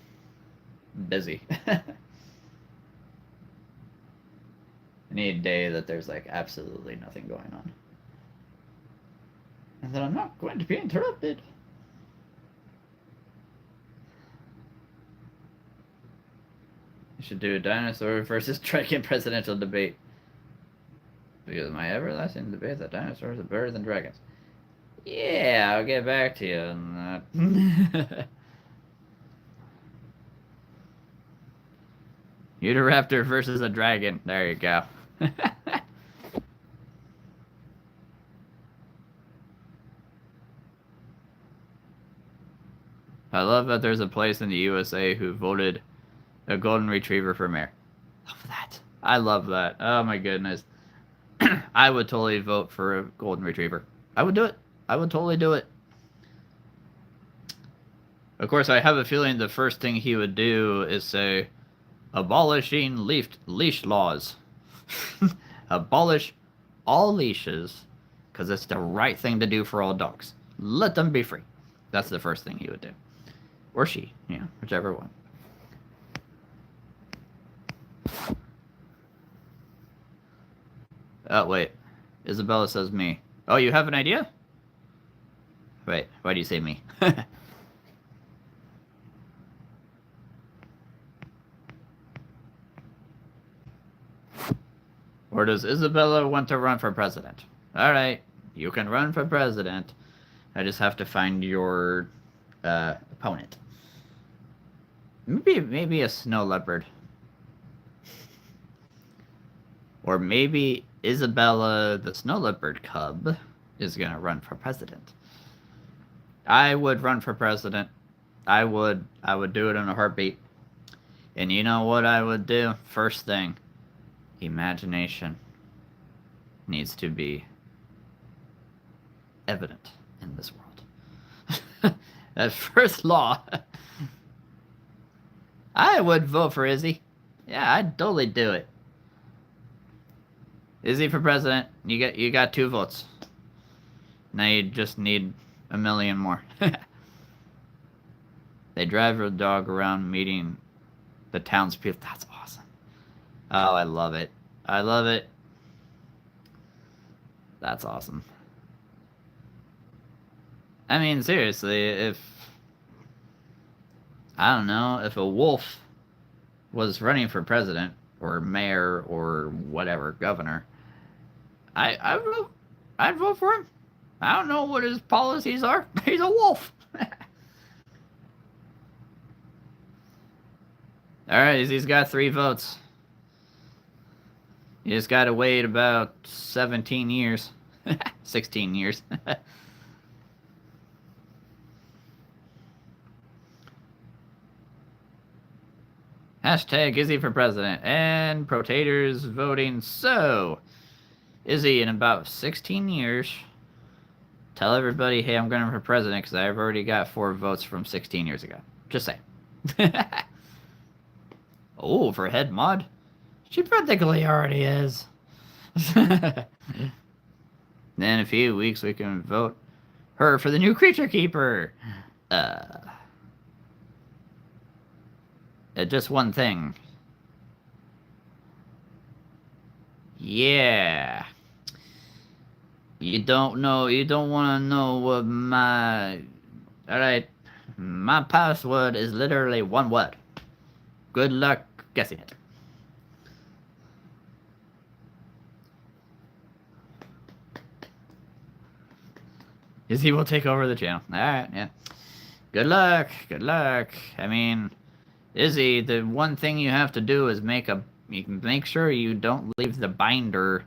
busy. I need a day that there's like absolutely nothing going on. And that I'm not going to be interrupted. You should do a dinosaur versus dragon presidential debate. Because my everlasting debate that dinosaurs are better than dragons. Yeah, I'll get back to you on that. Utahraptor versus a dragon. There you go. I love that there's a place in the USA who voted a golden retriever for mayor. Love that. I love that. Oh my goodness. I would totally vote for a golden retriever. I would do it. I would totally do it. Of course, I have a feeling the first thing he would do is say, abolishing leash laws. Abolish all leashes, because it's the right thing to do for all dogs. Let them be free. That's the first thing he would do. Or she, whichever one. Oh, wait. Isabella says me. Oh, you have an idea? Wait, why do you say me? Or does Isabella want to run for president? Alright, you can run for president. I just have to find your opponent. Maybe a snow leopard. Or maybe Isabella the snow leopard cub is gonna run for president. I would run for president. I would do it in a heartbeat. And you know what I would do? First thing, imagination needs to be evident in this world. That's first law. I would vote for Izzy. Yeah, I'd totally do it. Izzy for president. You got 2 votes. Now you just need a million more. They drive their dog around meeting the townspeople. That's awesome. Oh, I love it. I love it. That's awesome. I mean, seriously, if... I don't know, if a wolf was running for president, or mayor, or whatever, governor, I'd vote for him. I don't know what his policies are. He's a wolf. Alright, he's got 3 votes. You just gotta wait about 17 years. 16 years. Hashtag Izzy for president. And Protators voting so. Izzy, in about 16 years, tell everybody, hey, I'm going for president because I've already got 4 votes from 16 years ago. Just saying. Oh, for head mod? She practically already is. Then in a few weeks we can vote her for the new creature keeper. Just one thing. Yeah. You don't want to know what my... Alright. My password is literally 1 word. Good luck guessing it. Izzy will take over the channel. Alright, yeah. Good luck. Good luck. I mean, Izzy, the one thing you have to do is make sure you don't leave the binder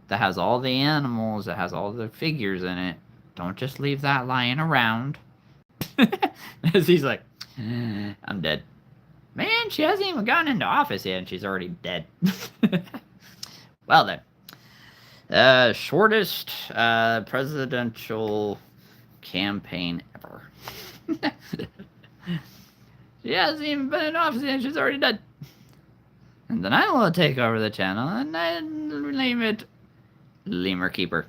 that has all the animals, that has all the figures in it. Don't just leave that lying around. Izzy's like, I'm dead. Man, she hasn't even gotten into office yet and she's already dead. Well then. Shortest presidential campaign ever. She hasn't even been in office and she's already dead. And then I will take over the channel and I name it Lemur Keeper.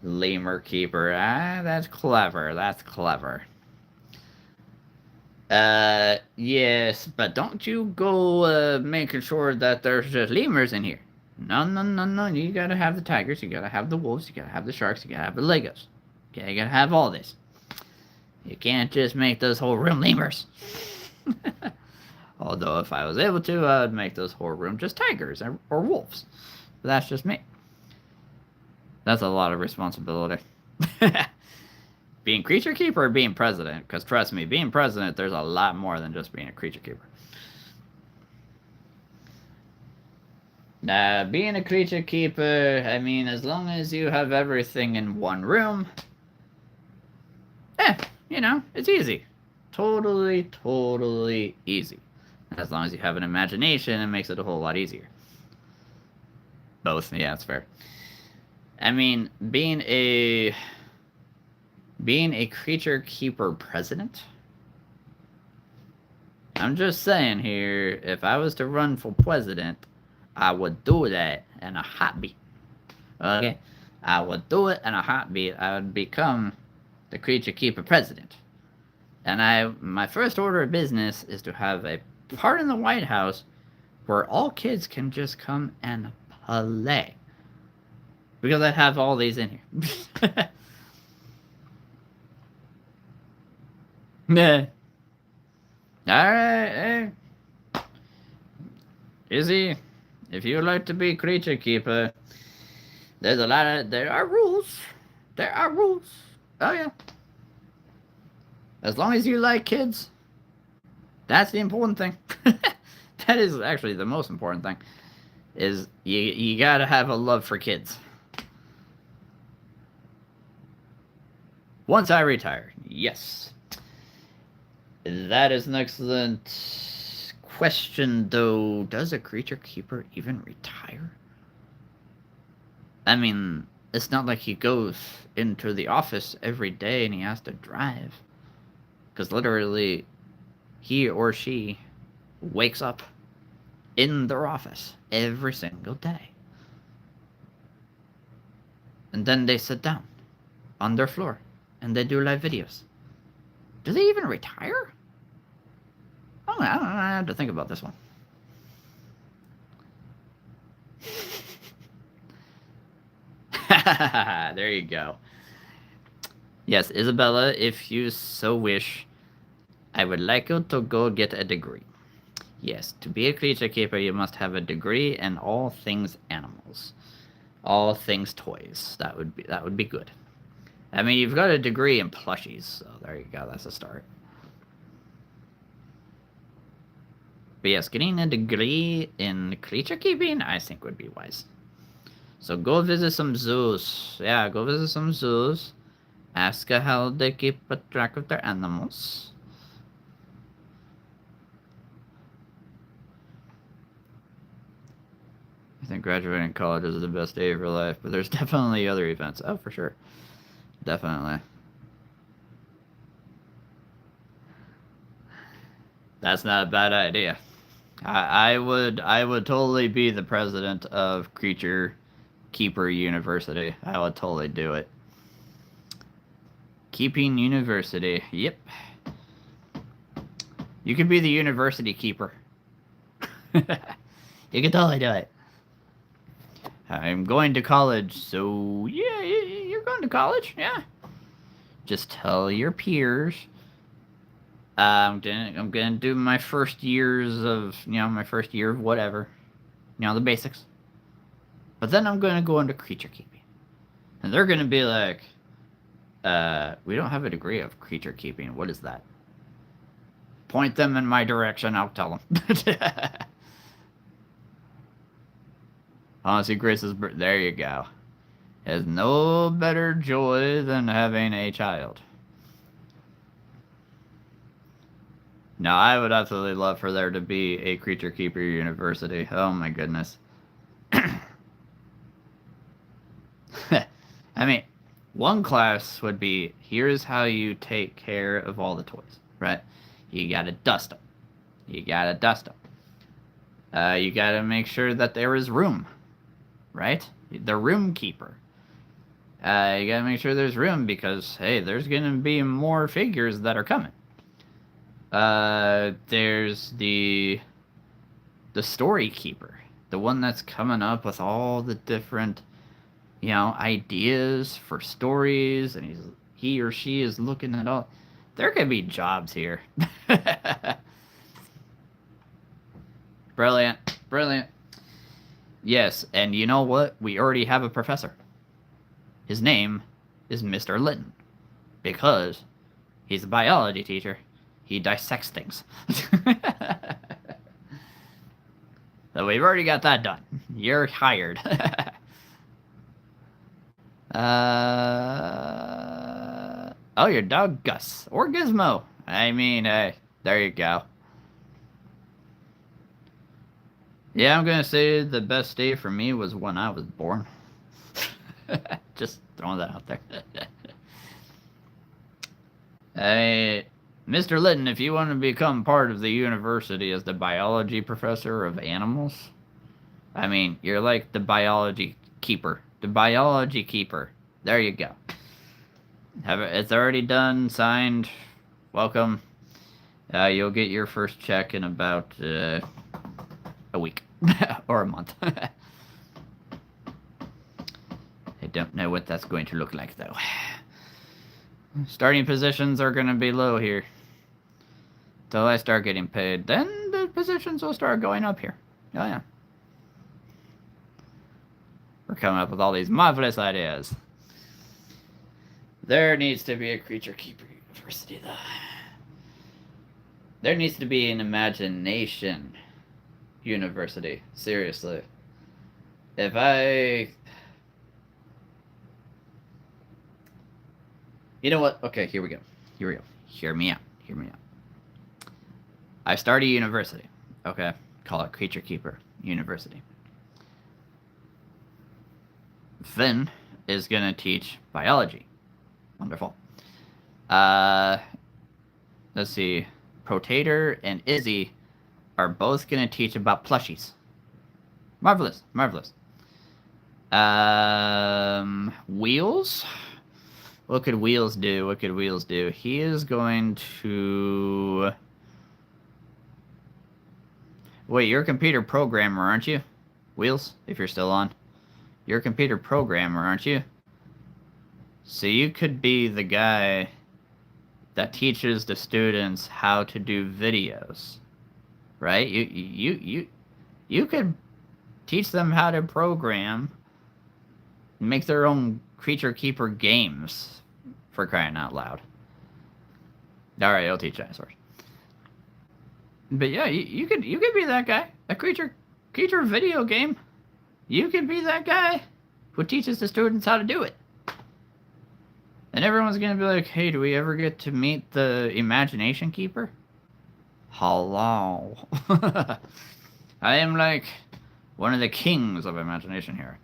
Lemur Keeper. Ah, that's clever. That's clever. Yes, but don't you go making sure that there's just lemurs in here. No. You gotta have the tigers, you gotta have the wolves, you gotta have the sharks, you gotta have the Legos. Okay, you gotta have all this. You can't just make this whole room lemurs. Although if I was able to, I would make this whole room just tigers or wolves. But that's just me. That's a lot of responsibility. Being creature keeper or being president? Because trust me, being president, there's a lot more than just being a creature keeper. Being a creature keeper, I mean, as long as you have everything in one room, you know, it's easy. Totally easy. As long as you have an imagination, it makes it a whole lot easier. Both, yeah, that's fair. I mean, being a creature keeper president, I'm just saying here, if I was to run for president, I would do that in a heartbeat. Okay? I would do it in a heartbeat. I would become the creature keeper president. And my first order of business is to have a part in the White House where all kids can just come and play. Because I have all these in here. Nah. Alright, hey. Izzy, If you like to be creature keeper, there are rules. There are rules. Oh yeah. As long as you like kids, that's the important thing. That is actually the most important thing. Is you gotta have a love for kids. Once I retire, yes. That is an excellent question, though. Does a creature keeper even retire? I mean, it's not like he goes into the office every day and he has to drive. Because literally, he or she wakes up in their office every single day. And then they sit down on their floor and they do live videos. Do they even retire? I don't know. I have to think about this one. There you go. Yes, Isabella, if you so wish, I would like you to go get a degree. Yes, to be a creature keeper, you must have a degree in all things animals, all things toys. That would be good. I mean, you've got a degree in plushies, so there you go. That's a start. But yes, getting a degree in creature keeping, I think would be wise. So go visit some zoos. Yeah, go visit some zoos. Ask how they keep a track of their animals. I think graduating college is the best day of your life, but there's definitely other events. Oh, for sure. Definitely. That's not a bad idea. I would totally be the president of Creature Keeper University. I would totally do it. Keeping University. Yep. You could be the university keeper. You could totally do it. I'm going to college, so yeah, you're going to college, yeah. Just tell your peers. I'm gonna do my first years of my first year of whatever, the basics. But then I'm gonna go into creature keeping, and they're gonna be like, we don't have a degree of creature keeping. What is that? Point them in my direction. I'll tell them. Honestly, Grace's there you go. Has no better joy than having a child. Now, I would absolutely love for there to be a Creature Keeper University. Oh my goodness. I mean, one class would be, here's how you take care of all the toys, right? You gotta dust them. You gotta dust them. You gotta make sure that there is room, right? The room keeper. You gotta make sure there's room because, hey, there's gonna be more figures that are coming. There's the story keeper, the one that's coming up with all the different, ideas for stories, and he or she is looking at all. There could be jobs here. Brilliant, brilliant. Yes, and you know what? We already have a professor. His name is Mr. Litton, because he's a biology teacher. He dissects things. So we've already got that done. You're hired. Oh, your dog Gus. Or Gizmo. I mean, there you go. Yeah, I'm gonna say the best day for me was when I was born. Just throwing that out there. Mr. Litton, if you want to become part of the university as the biology professor of animals, I mean, you're like the biology keeper. The biology keeper. There you go. It's already done, signed. Welcome. You'll get your first check in about a week or a month. I don't know what that's going to look like, though. Starting positions are going to be low here. Till I start getting paid, then the positions will start going up here. Oh, yeah. We're coming up with all these marvelous ideas. There needs to be a Creature Keeper University, though. There needs to be an imagination university. Seriously. If I... You know what? Okay, here we go. Hear me out. I start a university. Okay, call it Creature Keeper University. Finn is going to teach biology. Wonderful. Let's see. Protator and Izzy are both going to teach about plushies. Marvelous. Wheels? What could Wheels do? He is going to... Wait, you're a computer programmer, aren't you? Wheels, if you're still on. You're a computer programmer, aren't you? So you could be the guy that teaches the students how to do videos, right? You could teach them how to program, make their own Creature Keeper games, for crying out loud. All right, I'll teach dinosaurs. But yeah, you could be that guy, a creature video game. You could be that guy who teaches the students how to do it. And everyone's gonna be like, hey, do we ever get to meet the Imagination Keeper? Hello. I am like one of the kings of imagination here.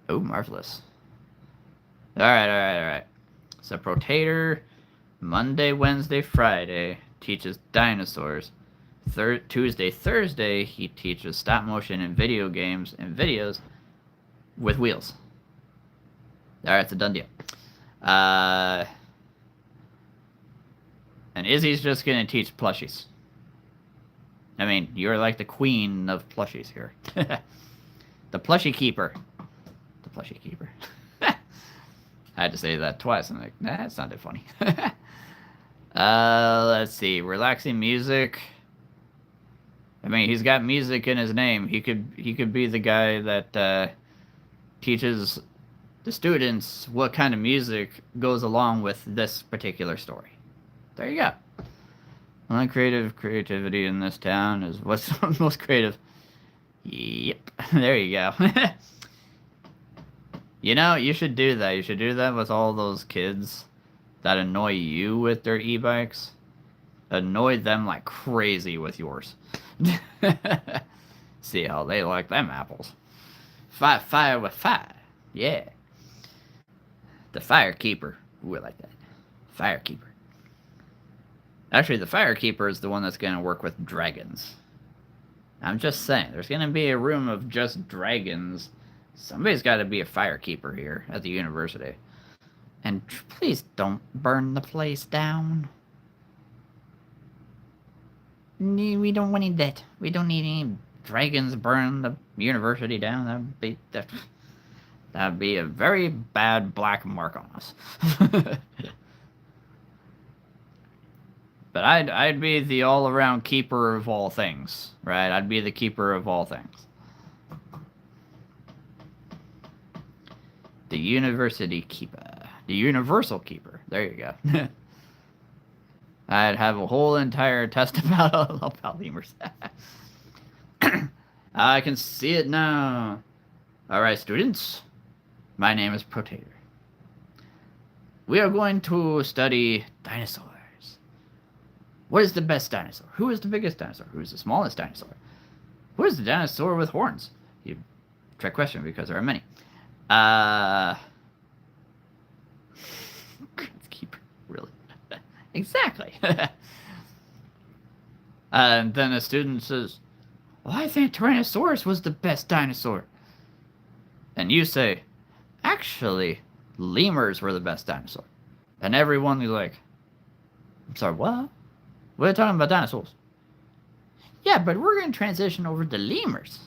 Oh, marvelous. Alright. So Protator, Monday, Wednesday, Friday, teaches dinosaurs. Tuesday, Thursday, he teaches stop motion and video games and videos with Wheels. Alright, it's a done deal. And Izzy's just gonna teach plushies. I mean, you're like the queen of plushies here. The plushie keeper. I had to say that twice. I'm like, nah, that sounded funny. Let's see. Relaxing music. I mean, he's got music in his name. He could be the guy that teaches the students what kind of music goes along with this particular story. There you go. Only creativity in this town is what's most creative. Yep. There you go. You know, you should do that. You should do that with all those kids that annoy you with their e-bikes. Annoy them like crazy with yours. See how they like them apples. Fire with fire. Yeah. The Fire Keeper. Ooh, I like that. Fire Keeper. Actually, the Fire Keeper is the one that's going to work with dragons. I'm just saying, there's going to be a room of just dragons. Somebody's got to be a Fire Keeper here at the university. And please don't burn the place down. We don't need that. We don't need any dragons burn the university down. That'd be a very bad black mark on us. But I'd be the all-around keeper of all things, right? I'd be the keeper of all things. The university keeper. The universal keeper. There you go. I'd have a whole entire test about lemurs. I can see it now. Alright, students. My name is Protator. We are going to study dinosaurs. What is the best dinosaur? Who is the biggest dinosaur? Who is the smallest dinosaur? Who is the dinosaur with horns? Trick question, because there are many. Keeper, really? Exactly. And then a student says, well, I think Tyrannosaurus was the best dinosaur. And you say, actually, lemurs were the best dinosaur. And everyone is like, I'm sorry, what? We're talking about dinosaurs. Yeah, but we're going to transition over to lemurs.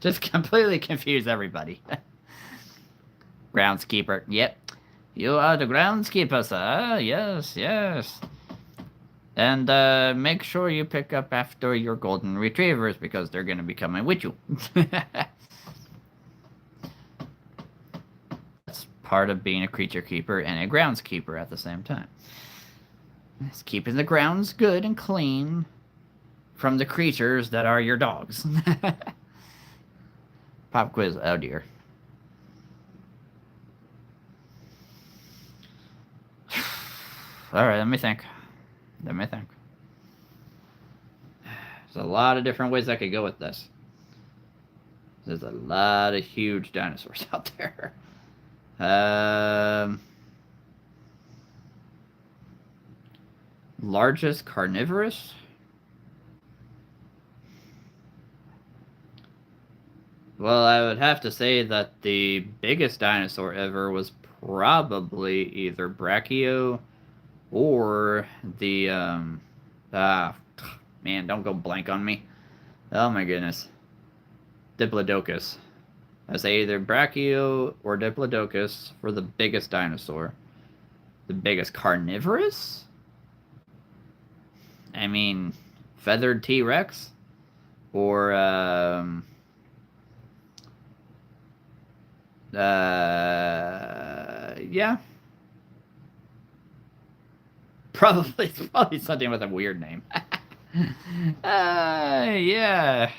Just completely confuse everybody. Groundskeeper. Yep. You are the groundskeeper, sir. Yes, yes. And make sure you pick up after your golden retrievers because they're going to be coming with you. That's part of being a creature keeper and a grounds keeper at the same time. It's keeping the grounds good and clean from the creatures that are your dogs. Pop quiz. Oh dear. All right, let me think. There's a lot of different ways I could go with this. There's a lot of huge dinosaurs out there. Largest carnivorous? Well, I would have to say that the biggest dinosaur ever was probably either Brachio or the man, don't go blank on me. Oh my goodness. Diplodocus. I say either Brachio or Diplodocus for the biggest dinosaur. The biggest carnivorous? I mean, feathered T-Rex? Or, yeah. Probably something with a weird name. Yeah.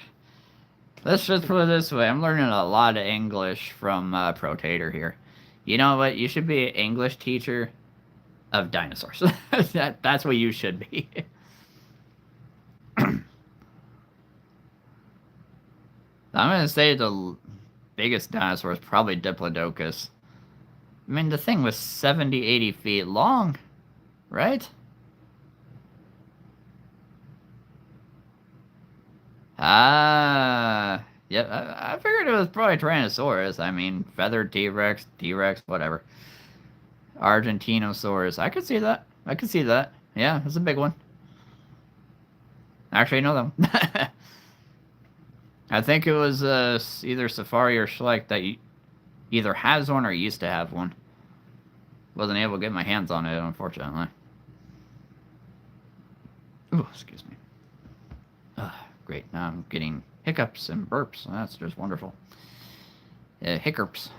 Let's just put it this way. I'm learning a lot of English from Protator here. You know what? You should be an English teacher of dinosaurs. That's what you should be. I'm going to say the biggest dinosaur is probably Diplodocus. I mean, the thing was 70, 80 feet long, right? Ah, yep. I figured it was probably Tyrannosaurus. I mean, feathered T-Rex, T-Rex, whatever. Argentinosaurus. I could see that. I could see that. Yeah, that's a big one. Actually, I know them. I think it was either Safari or Schleich that either has one or used to have one. Wasn't able to get my hands on it, unfortunately. Ooh, excuse me. Great. Now I'm getting hiccups and burps. That's just wonderful. Hiccups.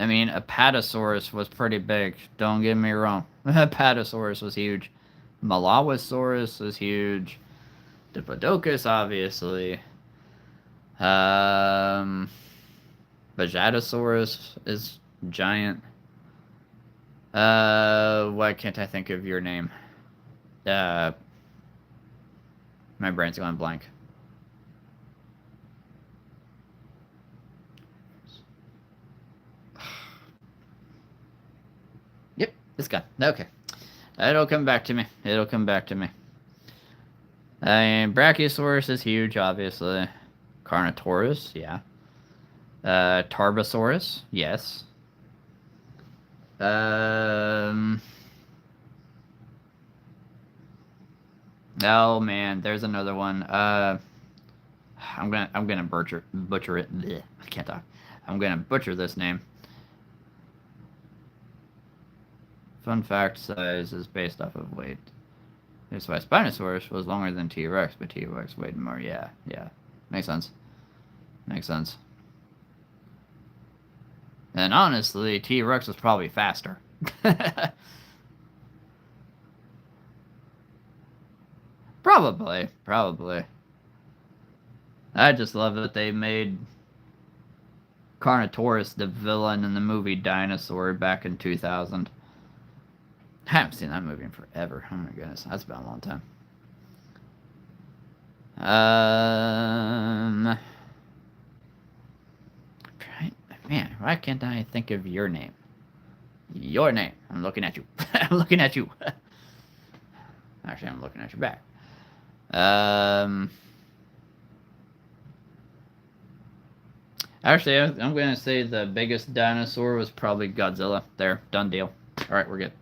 I mean, Apatosaurus was pretty big. Don't get me wrong. Apatosaurus was huge. Malawosaurus was huge. Diplodocus, obviously. Bajatosaurus is giant. Why can't I think of your name? My brain's going blank. Yep, it's gone. Okay. It'll come back to me. It'll come back to me. Brachiosaurus is huge, obviously. Carnotaurus, yeah. Tarbosaurus, yes. Oh man, there's another one. I'm gonna butcher it. Blech, I can't talk. I'm gonna butcher this name. Fun fact: size is based off of weight. That's why Spinosaurus was longer than T-Rex, but T-Rex weighed more. Yeah, makes sense. Makes sense. And honestly, T-Rex was probably faster. Probably. I just love that they made Carnotaurus the villain in the movie Dinosaur back in 2000. I haven't seen that movie in forever. Oh my goodness, that's been a long time. Man, why can't I think of your name? Your name. I'm looking at you. I'm looking at you. Actually, I'm looking at your back. Actually, I'm going to say the biggest dinosaur was probably Godzilla. There, done deal. All right, we're good.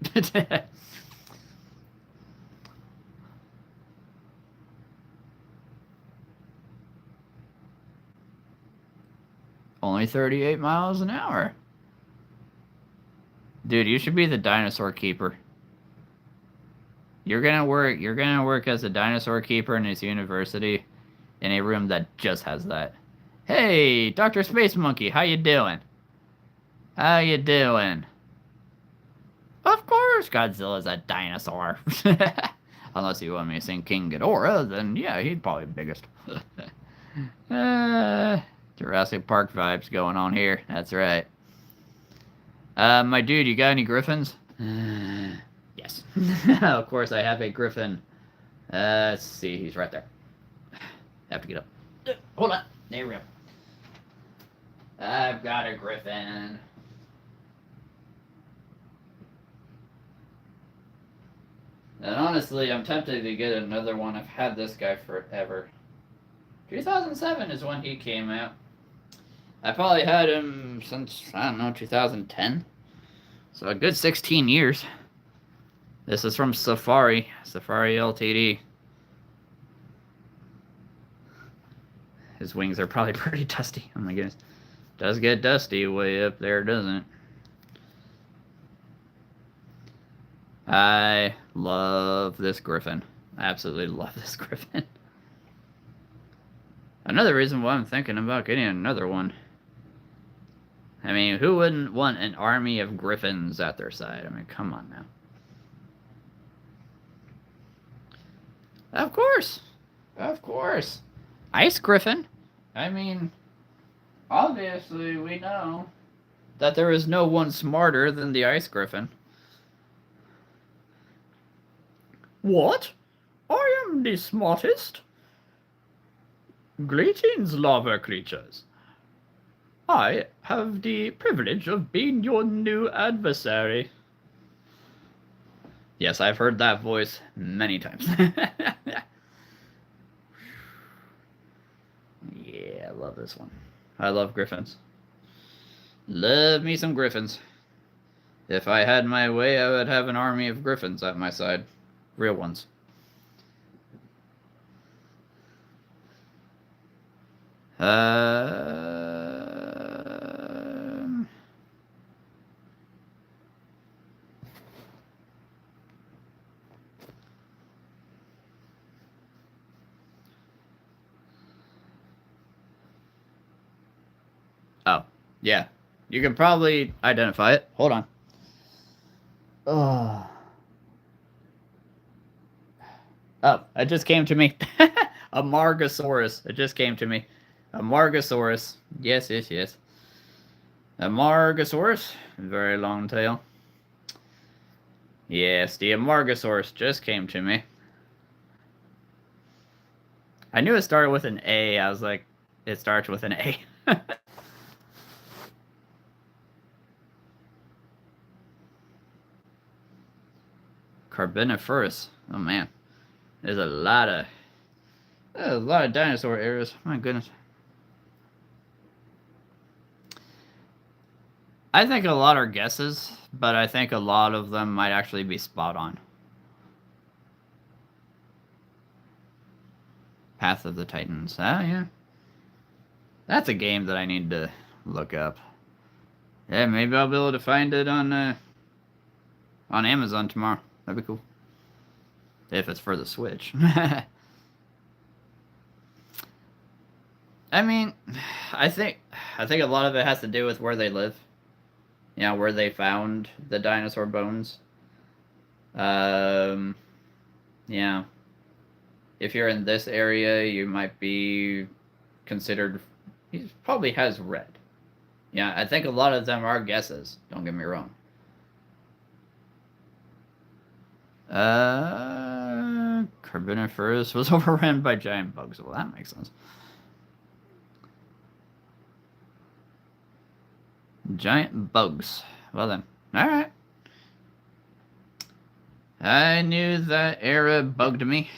Only 38 miles an hour. Dude, you should be the dinosaur keeper. You're gonna work as a dinosaur keeper in his university in a room that just has that. Hey, Dr. Space Monkey, how you doing? How you doing? Of course Godzilla's a dinosaur. Unless you want me to sing King Ghidorah, then yeah, he'd probably be biggest. Jurassic Park vibes going on here. That's right. My dude, you got any griffins? Yes. Of course I have a griffin. Let's see, he's right there. Have to get up. Hold on. There we go. I've got a griffin. And honestly, I'm tempted to get another one. I've had this guy forever. 2007 is when he came out. I probably had him since, I don't know, 2010. So a good 16 years. This is from Safari Ltd. His wings are probably pretty dusty. Oh my goodness. Does get dusty way up there, doesn't it? I love this griffin. I absolutely love this griffin. Another reason why I'm thinking about getting another one. I mean, who wouldn't want an army of griffins at their side? I mean, come on now. Of course. Of course. Ice Griffin. I mean, obviously we know that there is no one smarter than the Ice Griffin. What? I am the smartest? Greetings, lava creatures. I have the privilege of being your new adversary. Yes, I've heard that voice many times. Yeah, I love this one. I love griffins. Love me some griffins. If I had my way, I would have an army of griffins at my side. Real ones. Oh, yeah. You can probably identify it. Hold on. Oh, it just came to me. A Margosaurus. It just came to me. A Margosaurus. Yes, yes, yes. A Margosaurus. Very long tail. Yes, the Amargasaurus just came to me. I knew it started with an A. I was like, it starts with an A. Carboniferous. Oh man, there's a lot of dinosaur eras. My goodness. I think a lot are guesses, but I think a lot of them might actually be spot on. Path of the Titans. Ah, yeah. That's a game that I need to look up. Yeah, maybe I'll be able to find it on Amazon tomorrow. That'd be cool. If it's for the Switch. I mean, I think a lot of it has to do with where they live. You know, where they found the dinosaur bones. Yeah. If you're in this area, you might be considered... He probably has red. Yeah, I think a lot of them are guesses. Don't get me wrong. Carboniferous was overrun by giant bugs. Well, that makes sense. Giant bugs. Well then. Alright. I knew that era bugged me.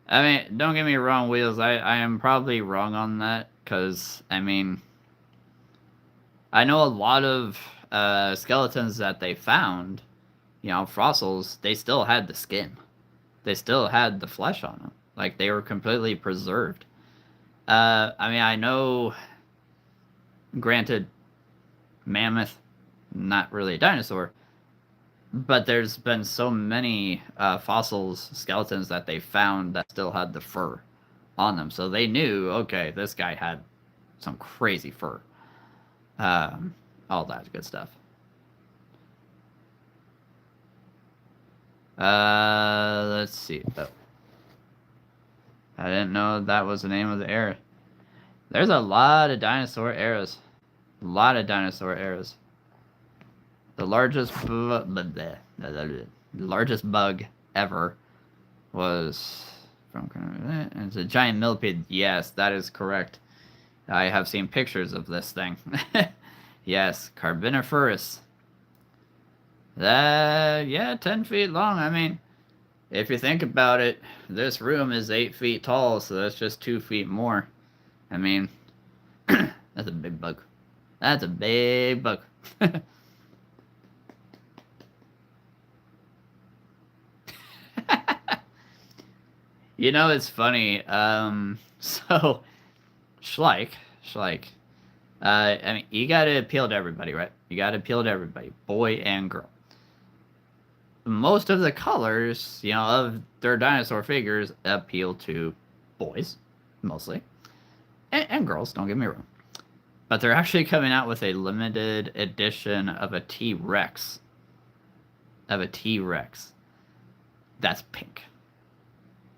I mean, don't get me wrong, Wheels. I am probably wrong on that. Because, I mean... I know a lot of skeletons that they found, you know, fossils, they still had the skin. They still had the flesh on them. Like, they were completely preserved. I mean, I know, granted, mammoth, not really a dinosaur, but there's been so many fossils, skeletons that they found that still had the fur on them. So they knew, okay, this guy had some crazy fur. All that good stuff. Let's see. Oh. I didn't know that was the name of the era. There's a lot of dinosaur eras. A lot of dinosaur eras. The largest bug ever was from. It's a giant millipede. Yes, that is correct. I have seen pictures of this thing. Yes, Carboniferous. Yeah, 10 feet long. I mean, if you think about it, this room is 8 feet tall, so that's just 2 feet more. I mean, that's a big bug. That's a big bug. You know, it's funny. So, Schleich. I mean, you gotta appeal to everybody, right? You gotta appeal to everybody, boy and girl. Most of the colors, of their dinosaur figures appeal to boys, mostly, and girls. Don't get me wrong, but they're actually coming out with a limited edition of a T-Rex. That's pink.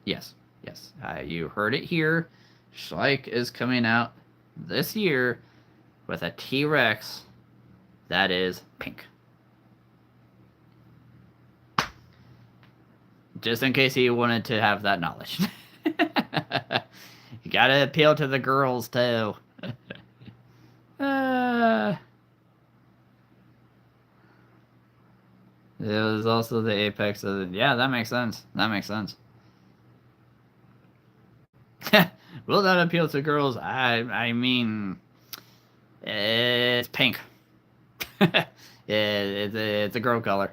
Yes, yes. You heard it here. Schleich is coming out this year with a T-Rex that is pink. Just in case you wanted to have that knowledge. You gotta appeal to the girls, too. It was also the apex of the... Yeah, that makes sense. Will that appeal to girls? I mean... It's pink. It's a girl color.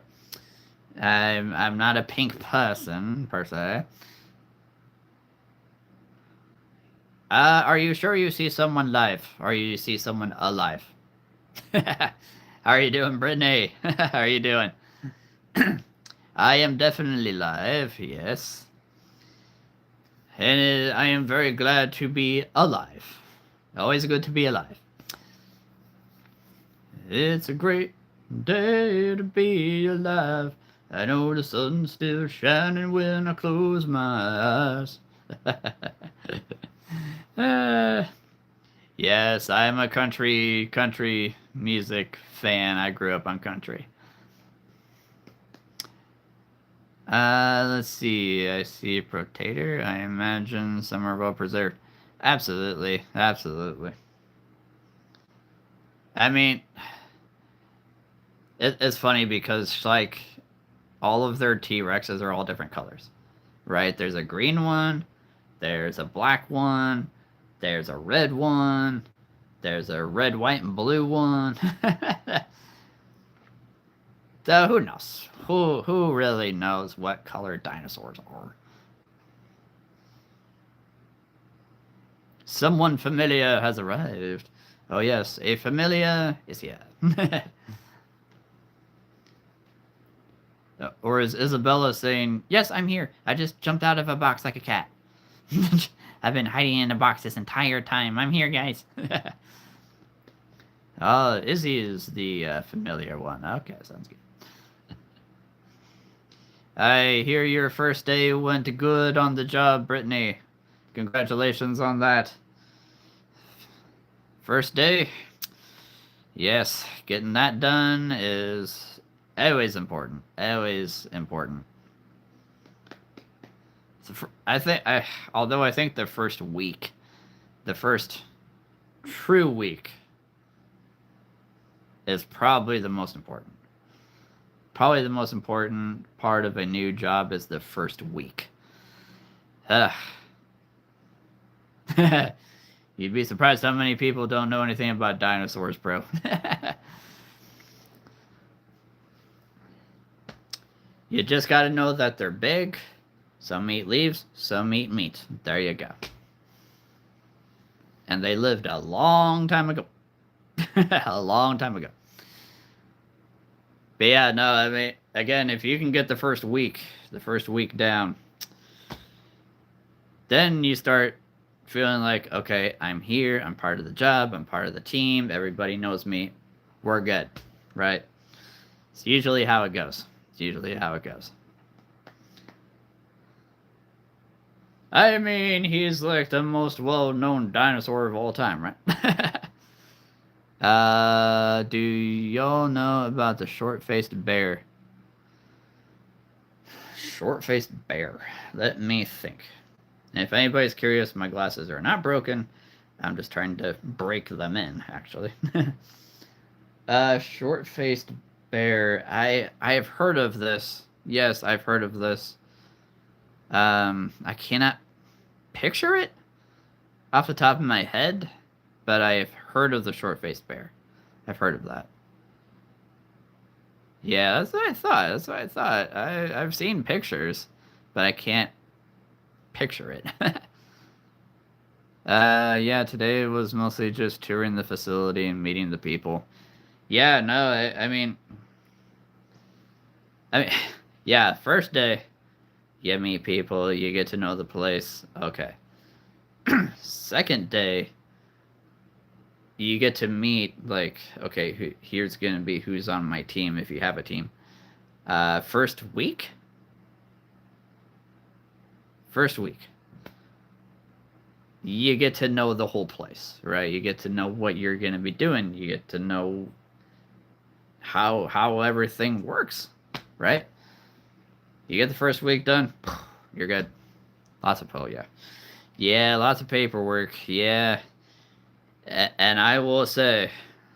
I'm not a pink person, per se. Are you sure you see someone live? Or you see someone alive? How are you doing, Brittany? How are you doing? I am definitely live, yes. And I am very glad to be alive. Always good to be alive. It's a great day to be alive. I know the sun's still shining when I close my eyes. Yes, I'm a country music fan. I grew up on country. Let's see. I see a Protator. I imagine some are well preserved. Absolutely. I mean, it's funny because, like, all of their T-Rexes are all different colors, right? There's a green one, there's a black one, there's a red one, there's a red, white, and blue one. So who knows? Who really knows what color dinosaurs are? Someone familiar has arrived. Oh yes, a familiar is here. Or is Isabella saying, yes, I'm here. I just jumped out of a box like a cat. I've been hiding in a box this entire time. I'm here, guys. Izzy is the familiar one. Okay, sounds good. I hear your first day went good on the job, Brittany. Congratulations on that. First day? Yes, getting that done is always important. Although I think the first week, the first true week, is probably the most important. Probably the most important part of a new job is the first week. You'd be surprised how many people don't know anything about dinosaurs, bro. You just gotta know that they're big. Some eat leaves, some eat meat. There you go. and they lived a long time ago. A long time ago. But yeah, no, I mean, again, if you can get the first week down, then you start feeling like, okay, I'm here, I'm part of the job, I'm part of the team, everybody knows me, we're good, right? It's usually how it goes. I mean, he's like the most well-known dinosaur of all time, right? Do y'all know about the short-faced bear? Short-faced bear. Let me think. And if anybody's curious, my glasses are not broken. I'm just trying to break them in, actually. Short-faced bear. I have heard of this. Yes, I've heard of this. I cannot picture it off the top of my head, but I've heard of the short-faced bear. I've heard of that. Yeah, that's what I thought. I've seen pictures, but I can't picture it. Yeah, today was mostly just touring the facility and meeting the people. Yeah, no, I mean, yeah, first day, you meet people, you get to know the place. Okay. Second day, you get to meet, like, okay, here's gonna be who's on my team if you have a team. First week, you get to know the whole place, right? You get to know what you're gonna be doing. You get to know how everything works, right? You get the first week done, you're good. Lots of lots of paperwork. Yeah, and I will say,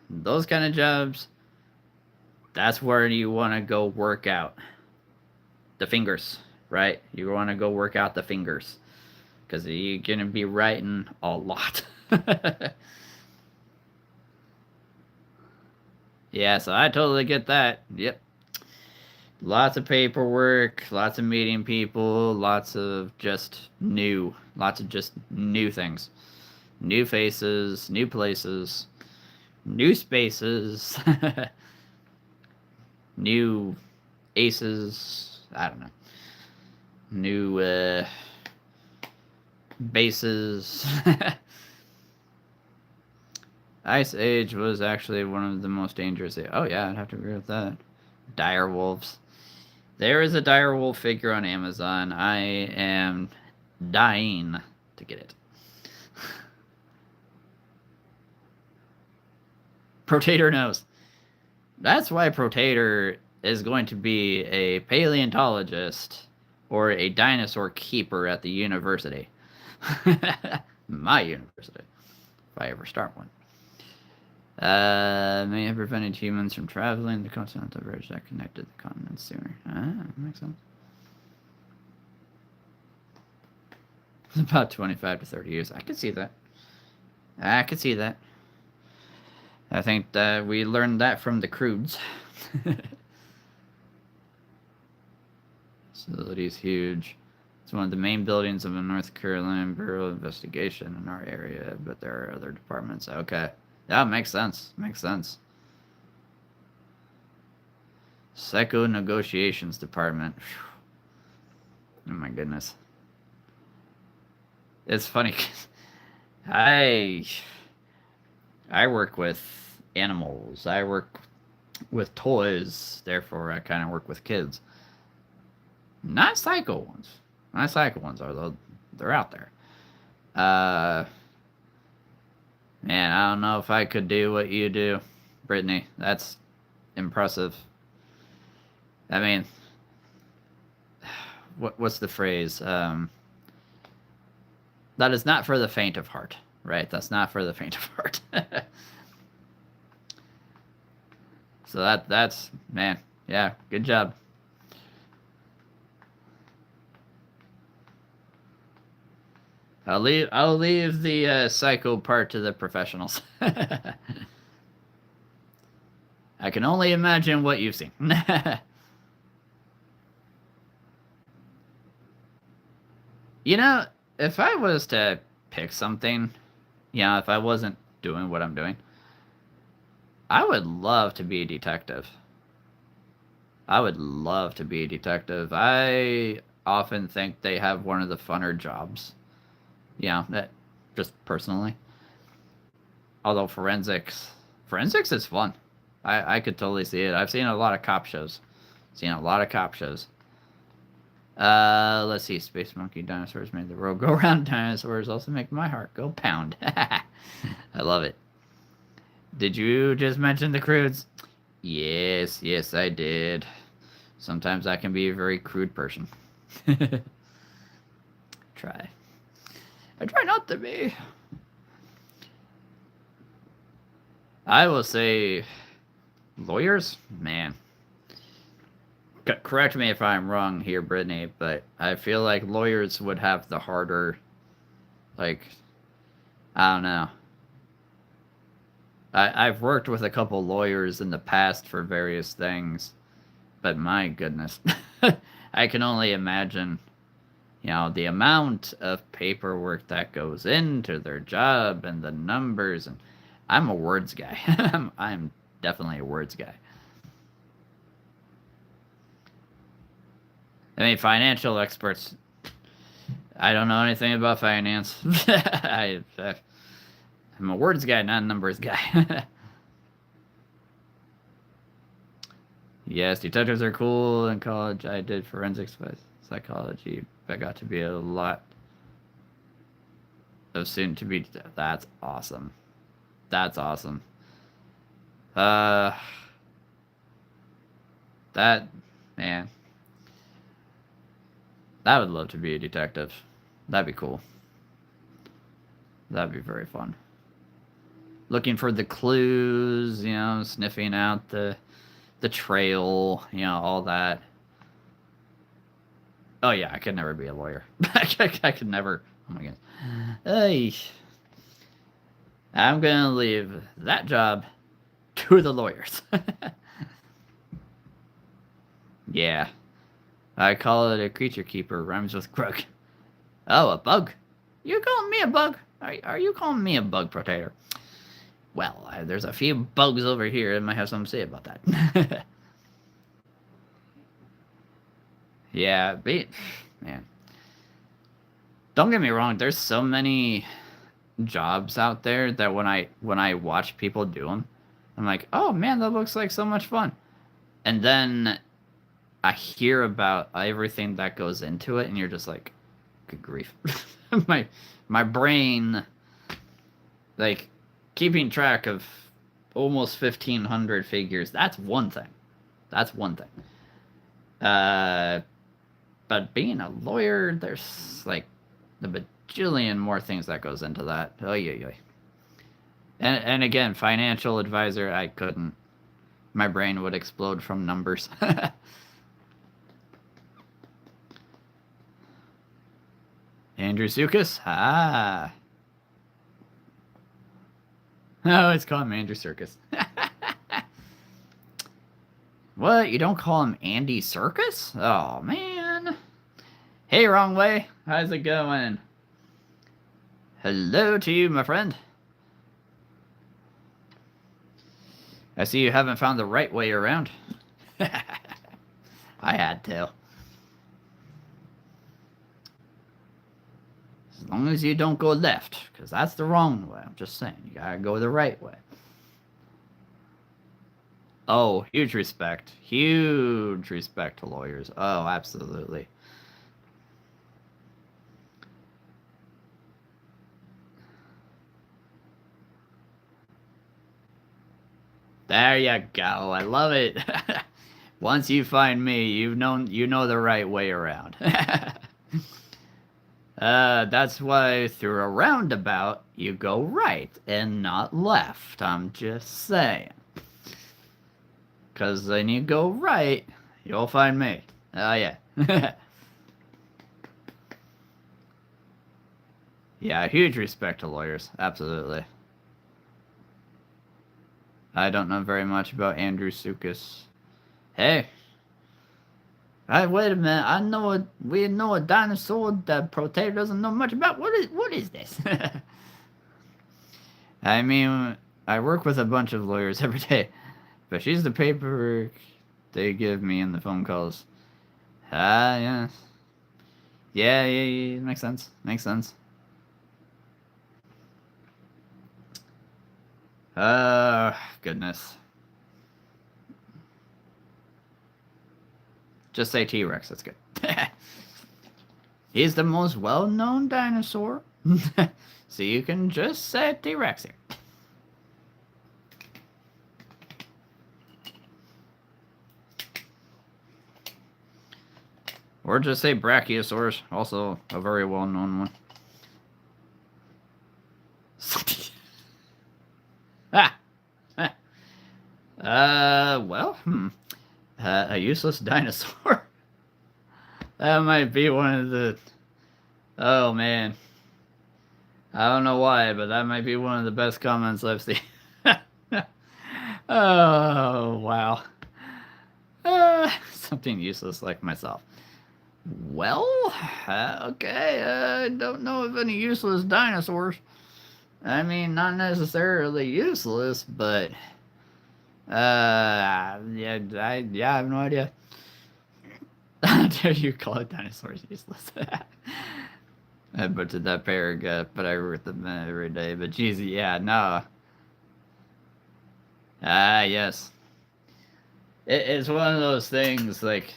those kind of jobs, that's where you want to go work out the fingers, right? You want to go work out the fingers because you're gonna be writing a lot. Yeah, so I totally get that. Yep. Lots of paperwork, lots of meeting people, lots of just new things. New faces, new places, new spaces, new aces, I don't know. New bases. Ice Age was actually one of the most dangerous. Oh yeah, I'd have to agree with that. Dire wolves. There is a dire wolf figure on Amazon. I am dying to get it. Protator knows. That's why Protator is going to be a paleontologist or a dinosaur keeper at the university. My university. If I ever start one. May have prevented humans from traveling the continental bridge that connected the continents sooner. Makes sense. About 25 to 30 years. I could see that. I think that we learned that from the Croods. Facility is huge. It's one of the main buildings of the North Carolina Bureau of Investigation in our area, but there are other departments. Okay. Yeah, makes sense. Psycho Negotiations Department. Oh my goodness. It's funny. I work with animals. I work with toys. Therefore, I kind of work with kids. Not psycho ones. Although they're out there. Man, I don't know if I could do what you do, Brittany. That's impressive. I mean, what's the phrase? That is not for the faint of heart, right? That's not for the faint of heart. So that's man, yeah, good job. I'll leave the psycho part to the professionals. I can only imagine what you've seen. You know, if I was to pick something If I wasn't doing what I'm doing, I would love to be a detective. I would love to be a detective. I often think they have one of the funner jobs. That just personally. Although forensics is fun. I could totally see it. I've seen a lot of cop shows. Let's see. Space Monkey Dinosaurs made the world go round. Dinosaurs also make my heart go pound. I love it. Did you just mention the crudes? Yes, I did. Sometimes I can be a very crude person. Try. I try not to be. I will say, lawyers, man. Correct me if I'm wrong here, Brittany, but I feel like lawyers would have the harder, like, I don't know. I've worked with a couple lawyers in the past for various things, but my goodness, I can only imagine, the amount of paperwork that goes into their job and the numbers. And I'm a words guy. I'm definitely a words guy. I mean, financial experts. I don't know anything about finance. I'm a words guy, not a numbers guy. Yes, detectives are cool. In college, I did forensics with psychology. I got to be a lot of soon to be. That's awesome. That's awesome. That man. I would love to be a detective. That'd be cool. That'd be very fun. Looking for the clues, sniffing out the trail, all that. Oh yeah, I could never be a lawyer. I could never. Oh my goodness. Hey, I'm gonna leave that job to the lawyers. Yeah, I call it a creature keeper. Rhymes with crook. Oh, a bug? You calling me a bug? Are you calling me a bug protector? Well, there's a few bugs over here. I might have something to say about that. Yeah, man. Don't get me wrong. There's so many jobs out there that when I watch people do them, I'm like, oh man, that looks like so much fun. And then I hear about everything that goes into it, and you're just like, good grief. my brain, like, keeping track of almost 1,500 figures. That's one thing. But being a lawyer, there's like a bajillion more things that goes into that. Oh yeah. And again, financial advisor, I couldn't. My brain would explode from numbers. Andrew Serkis? Ah. Oh, it's called him Andrew Serkis. What? You don't call him Andy Serkis? Oh, man. Hey, Wrong Way. How's it going? Hello to you, my friend. I see you haven't found the right way around. I had to. As long as you don't go left, because that's the wrong way. I'm just saying, you gotta go the right way. Oh, huge respect. Huge respect to lawyers. Oh, absolutely. There you go. I love it. Once you find me, you know the right way around. That's why through a roundabout, you go right and not left. I'm just saying. Because when you go right, you'll find me. Oh, yeah. Yeah, huge respect to lawyers. Absolutely. I don't know very much about Andrew Serkis. Hey. Wait a minute. We know a dinosaur that Protego doesn't know much about. What is this? I mean, I work with a bunch of lawyers every day, but she's the paperwork they give me in the phone calls. Ah, yeah. Yeah, makes sense. Makes sense. Goodness. Just say T-Rex, that's good. He's the most well-known dinosaur. So you can just say T-Rex here. Or just say Brachiosaurus, also a very well-known one. Ah! Well, a useless dinosaur. That might be one of the... Oh, man. I don't know why, but that might be one of the best comments I've seen. Oh, wow. Something useless like myself. Well, okay, I don't know of any useless dinosaurs. I mean, not necessarily useless, but yeah, I have no idea. How dare you call it dinosaurs useless? I butchered that paragraph, but I wrote them every day. But geez, yeah, no. Ah, yes. It's one of those things, like,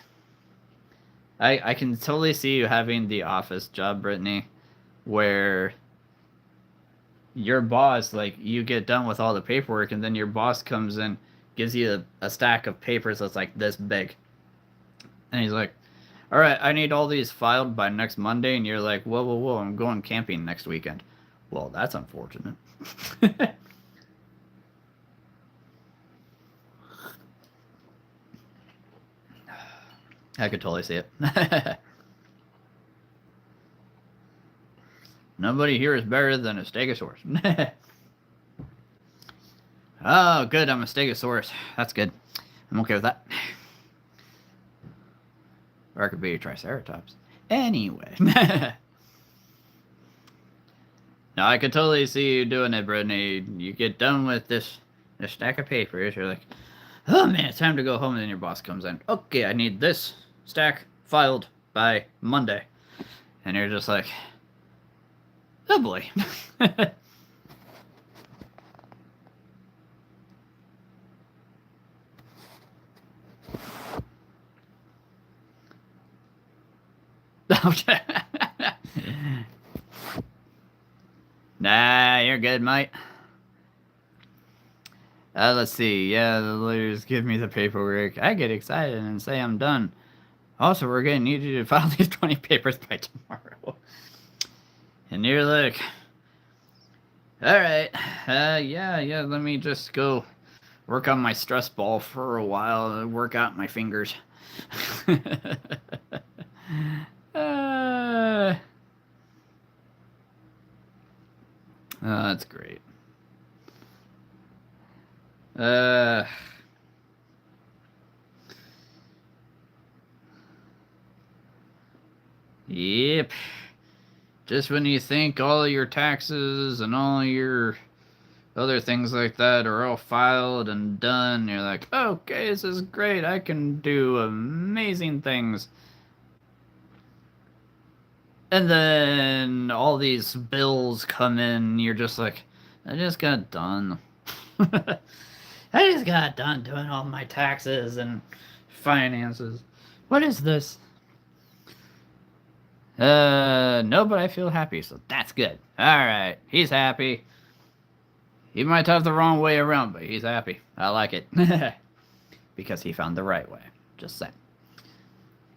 I can totally see you having the office job, Brittany, where your boss, like, you get done with all the paperwork, and then your boss comes in, gives you a stack of papers that's like this big. And he's like, all right, I need all these filed by next Monday. And you're like, whoa, I'm going camping next weekend. Well, that's unfortunate. I could totally see it. Nobody here is better than a Stegosaurus. Oh, good, I'm a Stegosaurus. That's good. I'm okay with that. Or I could be a Triceratops. Anyway. Now, I could totally see you doing it, Brittany. You get done with this stack of papers, you're like, oh man, it's time to go home, and then your boss comes in. Okay, I need this stack filed by Monday. And you're just like, oh boy. Nah, you're good, mate. Let's see. Yeah, the lawyers give me the paperwork. I get excited and say I'm done. Also, we're gonna need you to file these 20 papers by tomorrow. And you're like, alright, yeah, let me just go work on my stress ball for a while and work out my fingers. That's great. Yep. Just when you think all your taxes and all your other things like that are all filed and done, you're like, okay, this is great. I can do amazing things. And then all these bills come in, you're just like, I just got done. I just got done doing all my taxes and finances. What is this? No, but I feel happy, so that's good. Alright, he's happy. He might have the wrong way around, but he's happy. I like it. Because he found the right way. Just saying.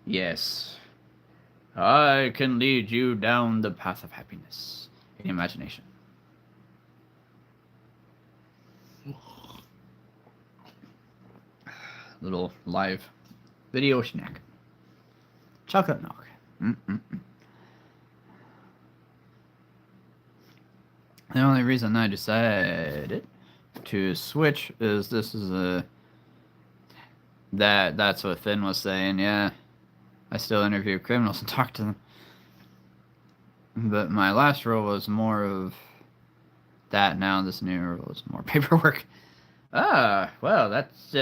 Yes. I can lead you down the path of happiness in imagination. Little live video snack. Chocolate milk. The only reason I decided to switch is this is that's what Finn was saying. Yeah, I still interview criminals and talk to them, but my last role was more of that now. This new rule is more paperwork. Well, that's,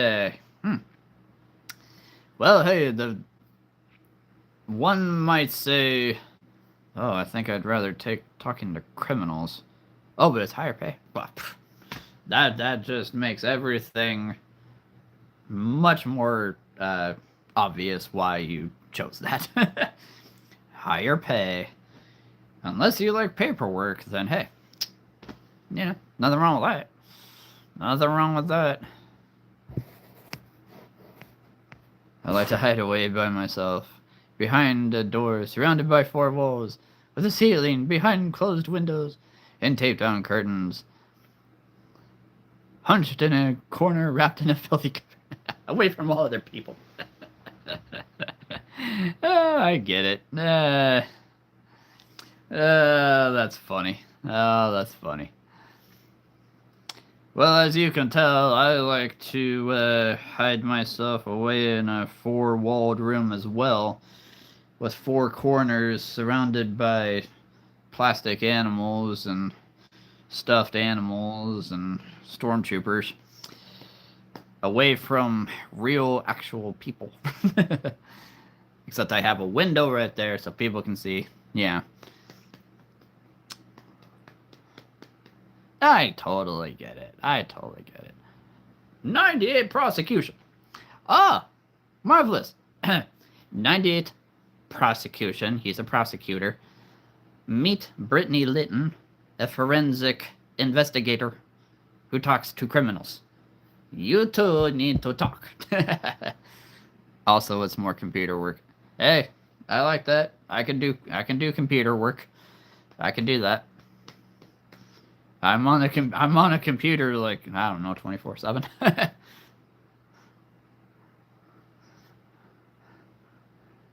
Well, hey, the one might say, oh, I think I'd rather take talking to criminals. Oh, but it's higher pay. Well, that just makes everything much more obvious why you chose that. Higher pay. Unless you like paperwork, then hey, nothing wrong with that. Nothing wrong with that. I like to hide away by myself, behind a door, surrounded by four walls, with a ceiling, behind closed windows, and taped on curtains. Hunched in a corner, wrapped in a filthy cover, away from all other people. I get it. That's funny. Oh, that's funny. Well, as you can tell, I like to hide myself away in a four-walled room as well, with four corners surrounded by plastic animals and stuffed animals and stormtroopers, away from real, actual people. Except I have a window right there so people can see. Yeah. I totally get it. 98 prosecution. Ah, marvelous. 98 prosecution. He's a prosecutor. Meet Brittany Litton, a forensic investigator who talks to criminals. You two need to talk. Also, it's more computer work. Hey, I like that. I can do computer work. I can do that. I'm on a computer like, I don't know, 24/7.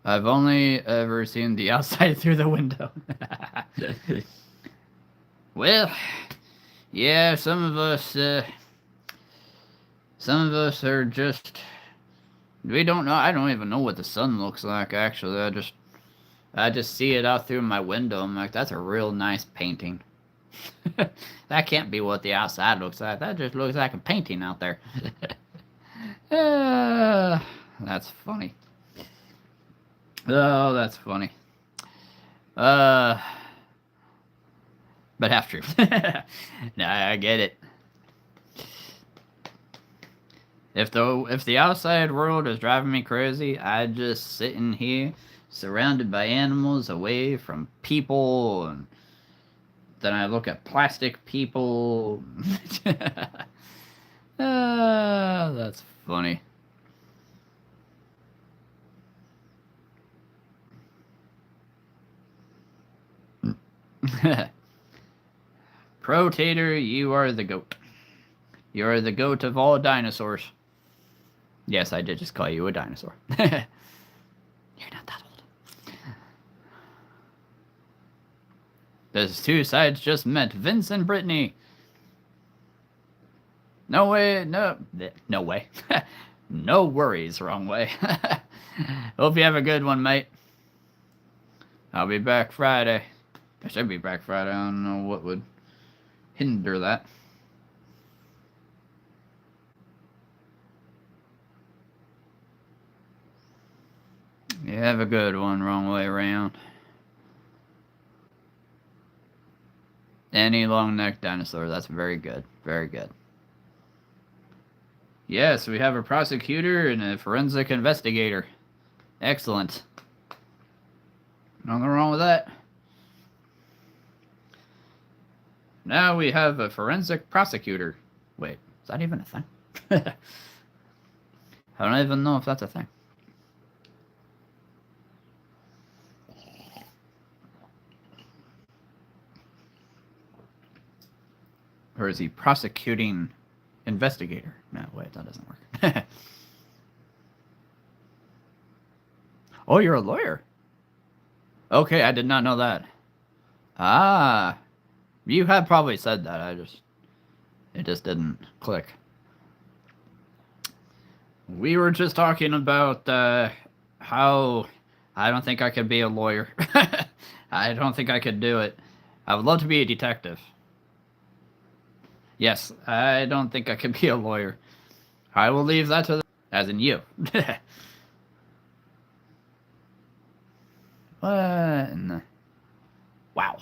I've only ever seen the outside through the window. Well, yeah, some of us are just, we don't know. I don't even know what the sun looks like, actually. I just see it out through my window. I'm like, that's a real nice painting. That can't be what the outside looks like. That just looks like a painting out there. That's funny. Oh, that's funny. But half truth. Nah, I get it. If the outside world is driving me crazy, I just sit in here, surrounded by animals, away from people, and then I look at plastic people. That's funny. Pro-tater, you are the goat. You are the goat of all dinosaurs. Yes, I did just call you a dinosaur. You're not that old. Those two sides just met. Vince and Brittany. No way, no way. No worries, wrong way. Hope you have a good one, mate. I'll be back Friday. I should be back Friday. I don't know what would hinder that. You have a good one, wrong way around. Any long-necked dinosaur. That's very good. Very good. Yes, we have a prosecutor and a forensic investigator. Excellent. Nothing wrong with that. Now we have a forensic prosecutor. Wait, is that even a thing? I don't even know if that's a thing. Or is he prosecuting investigator? No, wait, that doesn't work. Oh, you're a lawyer. Okay, I did not know that. Ah, you had probably said that. It just didn't click. We were just talking about how I don't think I could be a lawyer. I don't think I could do it. I would love to be a detective. Yes, I don't think I could be a lawyer. I will leave that to the... As in you. What in the... Wow.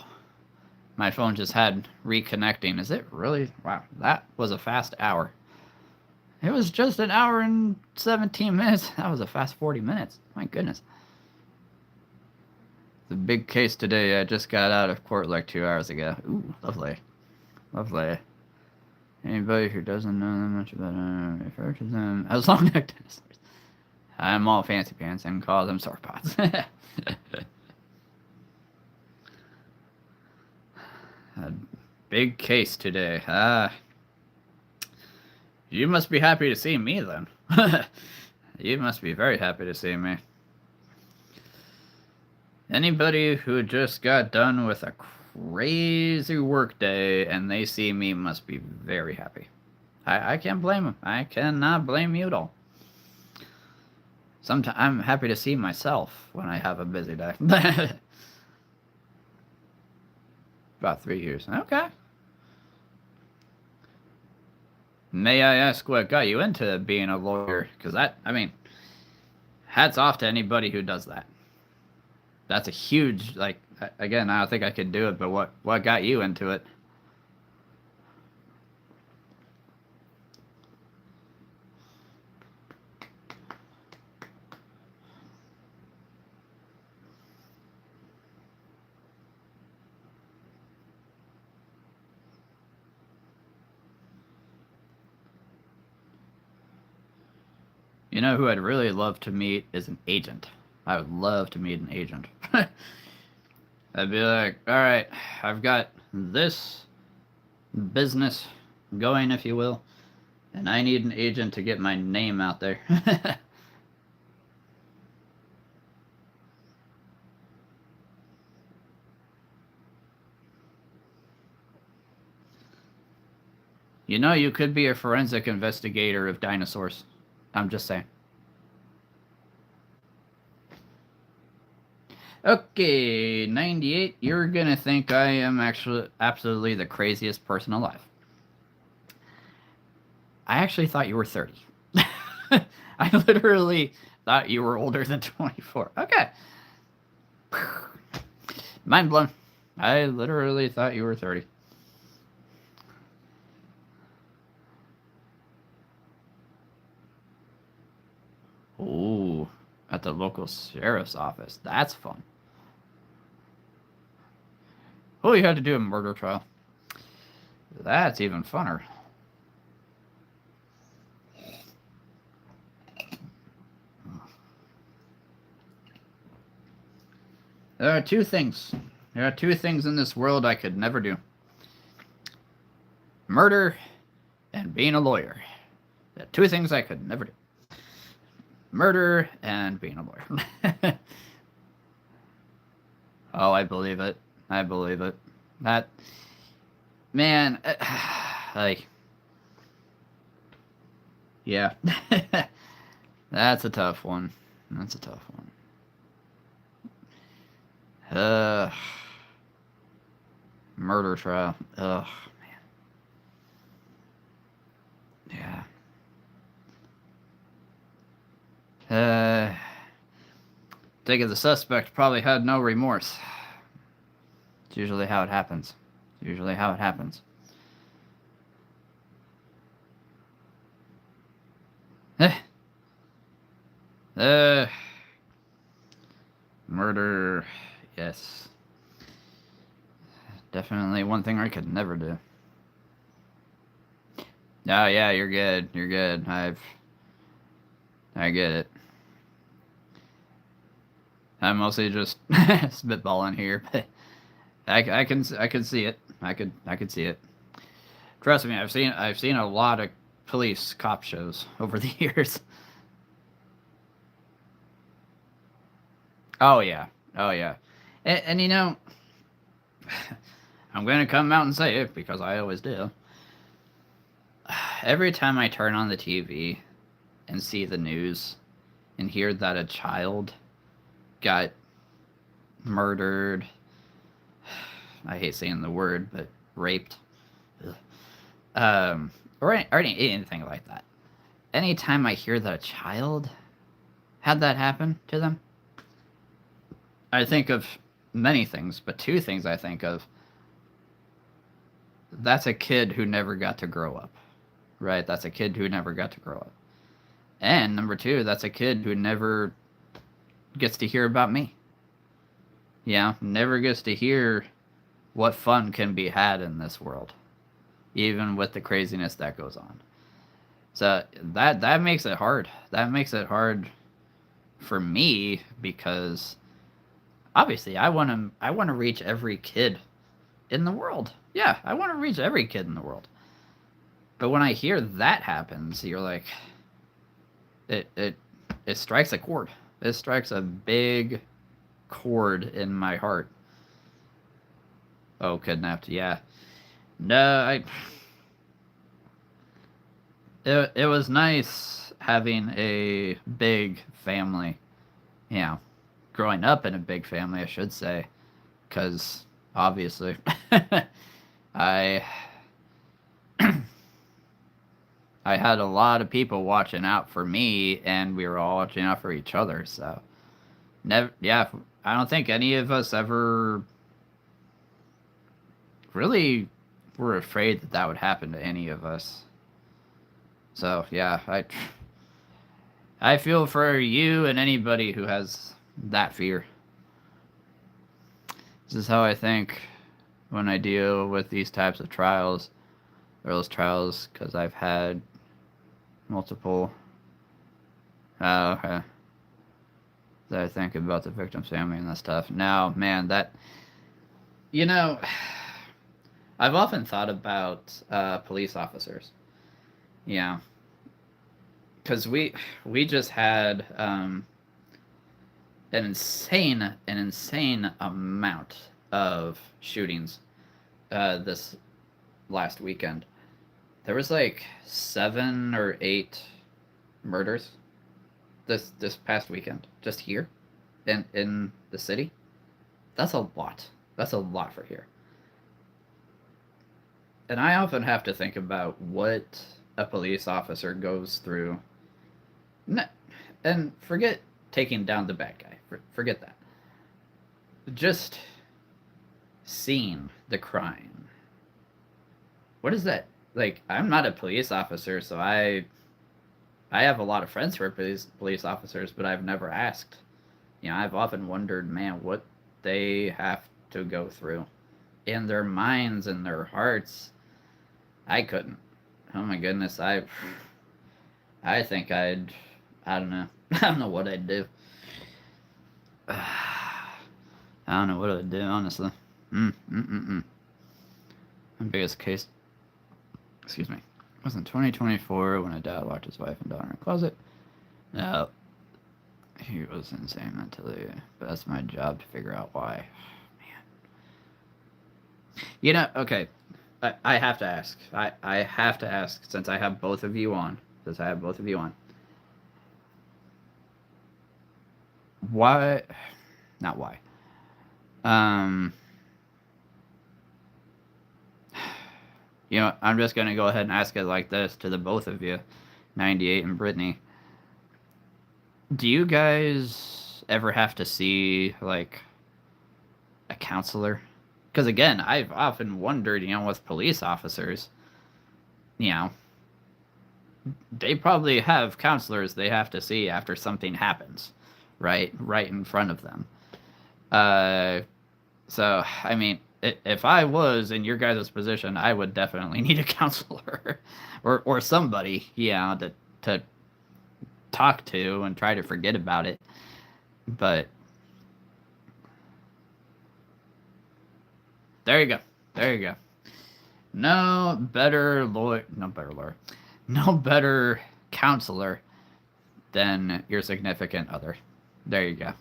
My phone just had reconnecting. Is it really? Wow, that was a fast hour. It was just an hour and 17 minutes. That was a fast 40 minutes. My goodness. The big case today. I just got out of court like 2 hours ago. Ooh, lovely. Lovely. Anybody who doesn't know that much about it, refer to them as long-necked dinosaurs. I'm all fancy pants and call them sauropods. A big case today. You must be happy to see me then. You must be very happy to see me. Anybody who just got done with a crazy work day and they see me must be very happy. I can't blame them. I cannot blame you at all. Sometimes I'm happy to see myself when I have a busy day. About 3 years. Okay. May I ask what got you into being a lawyer? Because hats off to anybody who does that. That's a huge, again, I don't think I could do it, but what got you into it? You know who I'd really love to meet is an agent. I would love to meet an agent. I'd be like, alright, I've got this business going, if you will, and I need an agent to get my name out there. You know, you could be a forensic investigator of dinosaurs. I'm just saying. Okay, 98, you're gonna think I am actually absolutely the craziest person alive. I actually thought you were 30. I literally thought you were older than 24. Okay. Mind blown. I literally thought you were 30. Ooh, at the local sheriff's office. That's fun. Oh, you had to do a murder trial. That's even funner. There are two things. There are two things in this world I could never do. Murder and being a lawyer. There are two things I could never do. Murder and being a lawyer. Oh, I believe it. I believe it. That... Man, like... Yeah. That's a tough one. That's a tough one. Murder trial. Ugh, man. Yeah. Take it the suspect probably had no remorse. It's usually how it happens. It's usually how it happens. Murder, yes. Definitely one thing I could never do. Oh yeah, you're good. You're good. I get it. I'm mostly just spitballing here, but I can see it. I could see it. Trust me, I've seen a lot of police cop shows over the years. Oh yeah. Oh yeah. And you know, I'm gonna come out and say it because I always do. Every time I turn on the TV and see the news and hear that a child got murdered, I hate saying the word, but raped. or anything like that. Anytime I hear that a child had that happen to them, I think of many things, but two things I think of. That's a kid who never got to grow up, right? That's a kid who never got to grow up. And number two, that's a kid who never gets to hear about me. Yeah, never gets to hear what fun can be had in this world, even with the craziness that goes on. So that makes it hard. That makes it hard for me because obviously I want to reach every kid in the world. Yeah, I want to reach every kid in the world. But when I hear that happens, you're like, it strikes a chord. It strikes a big chord in my heart. Oh, kidnapped. Yeah. No, it was nice having a big family. You know, growing up in a big family, I should say, because obviously, I I had a lot of people watching out for me, and we were all watching out for each other. So, never, yeah, I don't think any of us ever really were afraid that that would happen to any of us. So, yeah, I feel for you and anybody who has that fear. This is how I think when I deal with these types of trials, or those trials, because I've had multiple. Okay. That I think about the victim's family and that stuff. Now, man, that you know, I've often thought about police officers. Yeah, because we just had an insane amount of shootings this last weekend. There was like 7 or 8 murders this past weekend just here in the city. That's a lot. That's a lot for here. And I often have to think about what a police officer goes through. And forget taking down the bad guy. Forget that. Just seeing the crime. What is that? Like, I'm not a police officer, so I have a lot of friends who are police officers, but I've never asked. You know, I've often wondered, man, what they have to go through in their minds and their hearts. I couldn't. Oh my goodness, I think I don't know. I don't know what I'd do. I don't know what I'd do, honestly. My biggest case, excuse me, was in 2024 when a dad locked his wife and daughter in a closet. No, he was insane mentally, but that's my job to figure out why. Man. You know, okay, I have to ask. I have to ask since I have both of you on. Since I have both of you on. Why? Not why. Um, you know, I'm just gonna go ahead and ask it like this to the both of you, 98 and Brittany. Do you guys ever have to see like a counselor? Because again, I've often wondered, you know, with police officers, you know, they probably have counselors they have to see after something happens, right in front of them. Uh, so I mean, if I was in your guys' position, I would definitely need a counselor, or somebody, yeah, to talk to and try to forget about it. But there you go, there you go. No better counselor than your significant other. There you go.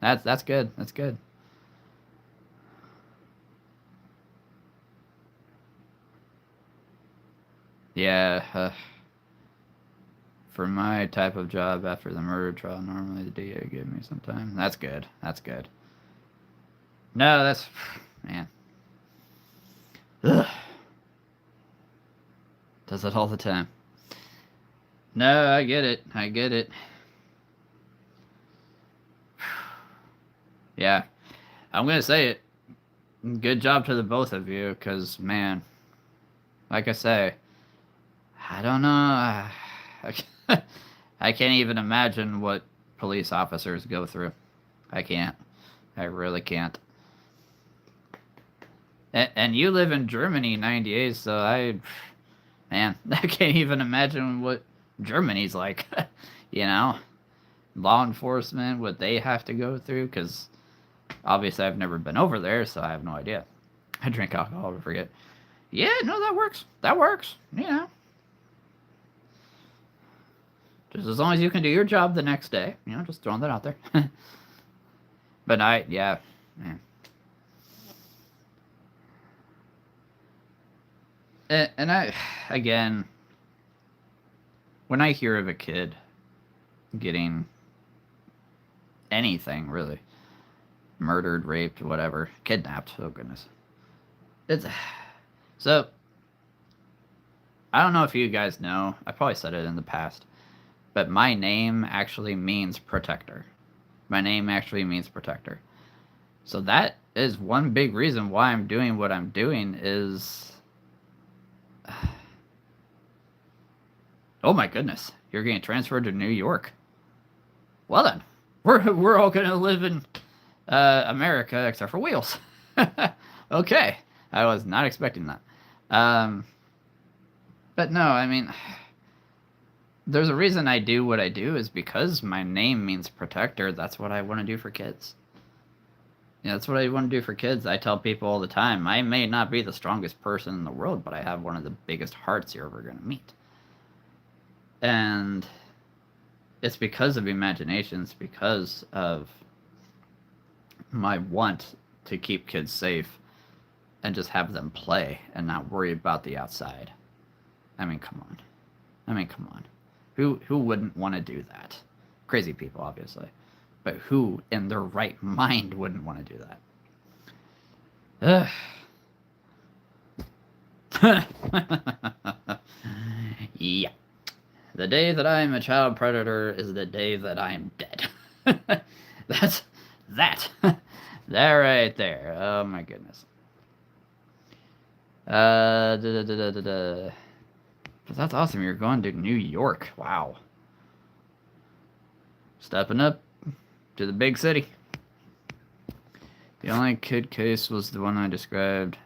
That's good. That's good. Yeah, for my type of job after the murder trial, normally the DA give me some time. That's good. That's good. No, that's man. Ugh. Does it all the time. No, I get it. I get it. Yeah. I'm going to say it. Good job to the both of you, because, man, like I say, I don't know. I can't even imagine what police officers go through. I can't. I really can't. And you live in Germany 98, so man, I can't even imagine what Germany's like. You know? Law enforcement, what they have to go through, because obviously I've never been over there, so I have no idea. I drink alcohol to forget. Yeah, no, that works. That works. You know. Just as long as you can do your job the next day. You know, just throwing that out there. But yeah, man. And again, when I hear of a kid getting anything, really, murdered, raped, whatever, kidnapped, oh goodness. So, I don't know if you guys know, I probably said it in the past, but my name actually means protector. My name actually means protector. So that is one big reason why I'm doing what I'm doing is... Oh my goodness, you're getting transferred to New York. Well then, we're all gonna live in America except for Wheels. Okay, I was not expecting that. But no, I mean, there's a reason I do what I do is because my name means protector. That's what I want to do for kids. Yeah, that's what I want to do for kids. I tell people all the time, I may not be the strongest person in the world, but I have one of the biggest hearts you're ever going to meet. And it's because of imagination. It's because of my want to keep kids safe and just have them play and not worry about the outside. I mean, come on. Who wouldn't want to do that? Crazy people, obviously. But who in their right mind wouldn't want to do that? Yeah. The day that I am a child predator is the day that I am dead. That's that. That right there. Oh my goodness. That's awesome. You're going to New York. Wow. Stepping up to the big city. The only kid case was the one I described.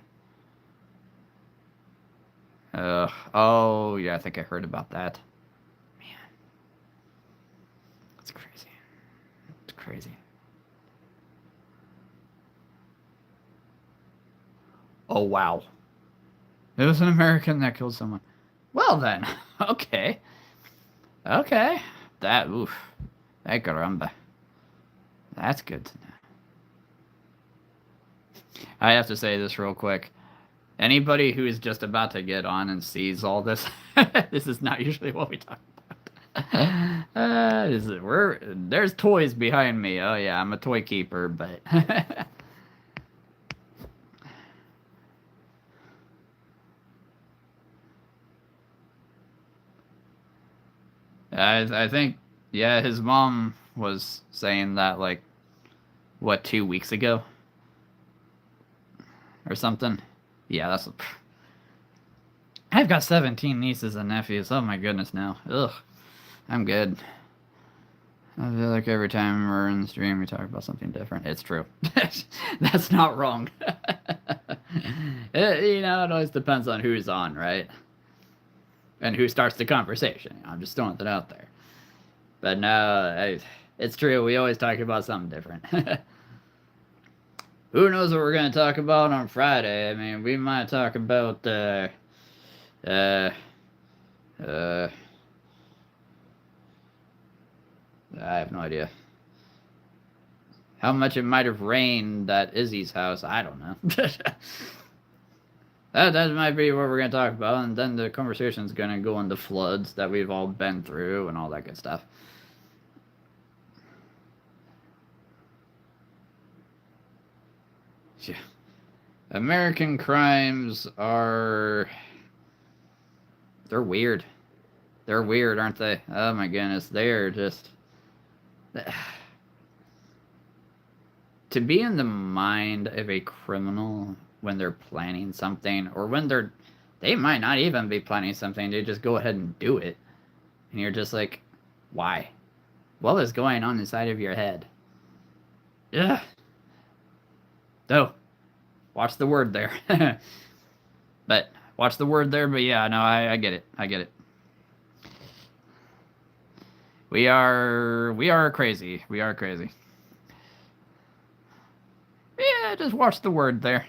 Oh, yeah, I think I heard about that. Man. That's crazy. It's crazy. Oh, wow. It was an American that killed someone. Well, then. Okay. Okay. That, oof. That caramba. That's good to know. I have to say this real quick. Anybody who is just about to get on and sees all this, this is not usually what we talk about. There's toys behind me. Oh yeah, I'm a toy keeper, but I think yeah, his mom was saying that like what 2 weeks ago or something. Yeah, that's. I've got 17 nieces and nephews. Oh my goodness, now. Ugh. I'm good. I feel like every time we're in the stream, we talk about something different. It's true. That's not wrong. It always depends on who's on, right? And who starts the conversation. I'm just throwing that out there. But no, it's true. We always talk about something different. Who knows what we're going to talk about on Friday? I mean, we might talk about, I have no idea. How much it might have rained at Izzy's house, I don't know. That might be what we're going to talk about, and then the conversation's going to go into floods that we've all been through and all that good stuff. Yeah. American crimes are They're weird. They're weird, aren't they? Oh my goodness, they're just to be in the mind of a criminal when they're planning something, or when they might not even be planning something, they just go ahead and do it, and you're just like, why? What is going on inside of your head? Yeah. Oh, watch the word there. But watch the word there. But yeah, no, I get it. I get it. We are crazy. We are crazy. Yeah, just watch the word there.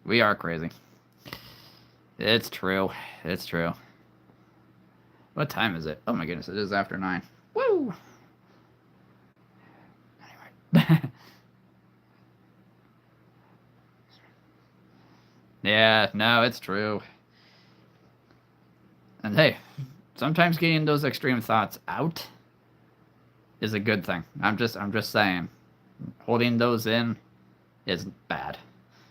We are crazy. It's true. It's true. What time is it? Oh my goodness, it is after 9. Woo! Anyway. Yeah, no, it's true. And hey, sometimes getting those extreme thoughts out is a good thing. I'm just saying. Holding those in is bad.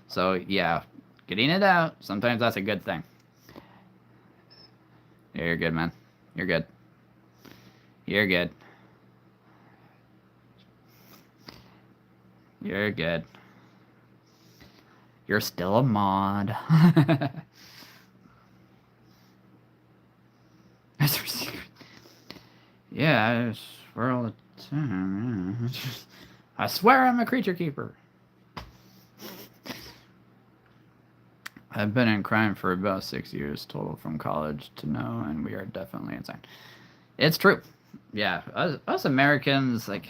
So, yeah, getting it out, sometimes that's a good thing. Yeah, you're good, man. You're good. You're good. You're good. You're still a mod. That's your secret. Yeah, I swear all the time. I swear I'm a creature keeper. I've been in crime for about 6 years total from college to now, and we are definitely insane. It's true. Yeah, us Americans, like,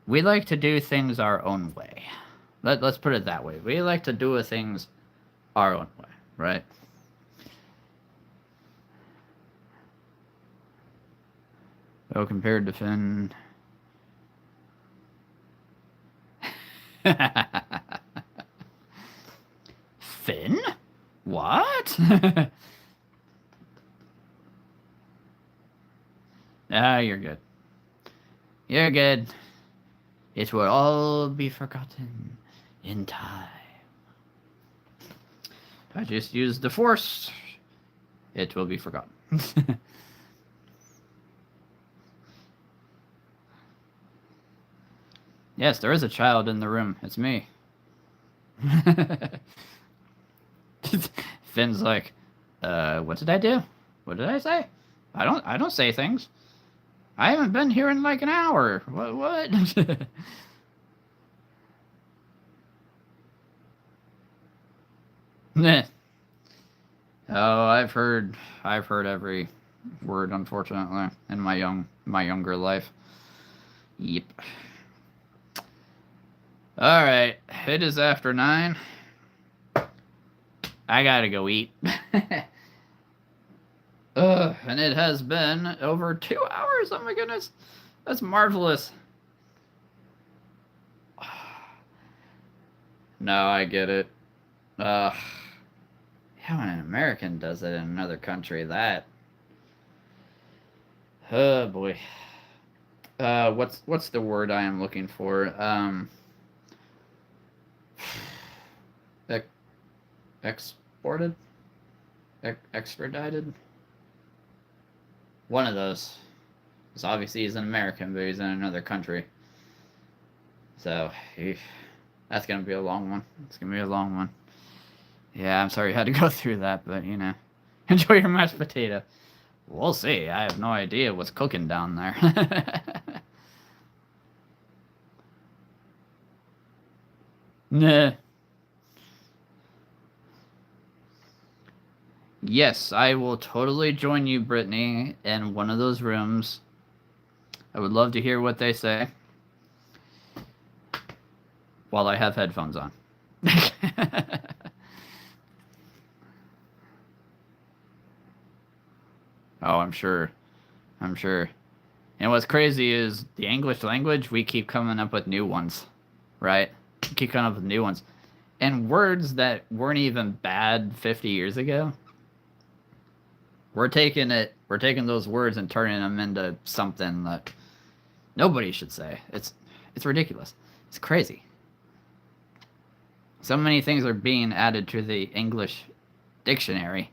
we like to do things our own way. Let's put it that way. We like to do things our own way, right? Oh, compared to Finn. Finn? What? Ah, you're good. You're good. It will all be forgotten in time. I just used the Force. It will be forgotten. Yes, there is a child in the room. It's me. Finn's like, what did I do? What did I say? I don't say things. I haven't been here in like an hour. What? Nah. Oh, I've heard every word, unfortunately, in my younger life. Yep. All right, it is after 9. I gotta go eat. And it has been over 2 hours. Oh my goodness, that's marvelous. No, I get it. Yeah, when an American does it in another country, that. Oh boy. What's the word I am looking for? Exported? Extradited? One of those. Because obviously he's an American, but he's in another country. So, that's gonna be a long one. It's gonna be a long one. Yeah, I'm sorry you had to go through that, but you know. Enjoy your mashed potato. We'll see. I have no idea what's cooking down there. Nah. Yes, I will totally join you, Brittany, in one of those rooms. I would love to hear what they say while I have headphones on. Oh, I'm sure. I'm sure. And what's crazy is the English language, we keep coming up with new ones, right? We keep coming up with new ones. And words that weren't even bad 50 years ago, we're taking those words and turning them into something that nobody should say. It's ridiculous. It's crazy. So many things are being added to the English dictionary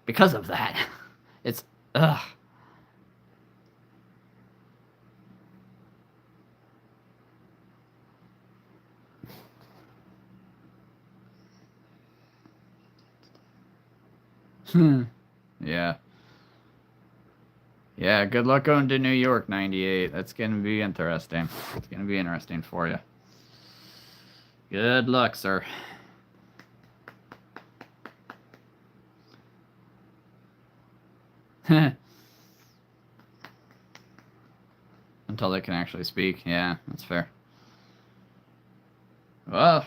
because of that. It's, ugh. Yeah. Yeah, good luck going to New York, 98. That's going to be interesting. It's going to be interesting for you. Good luck, sir. Until they can actually speak. Yeah, that's fair. Well,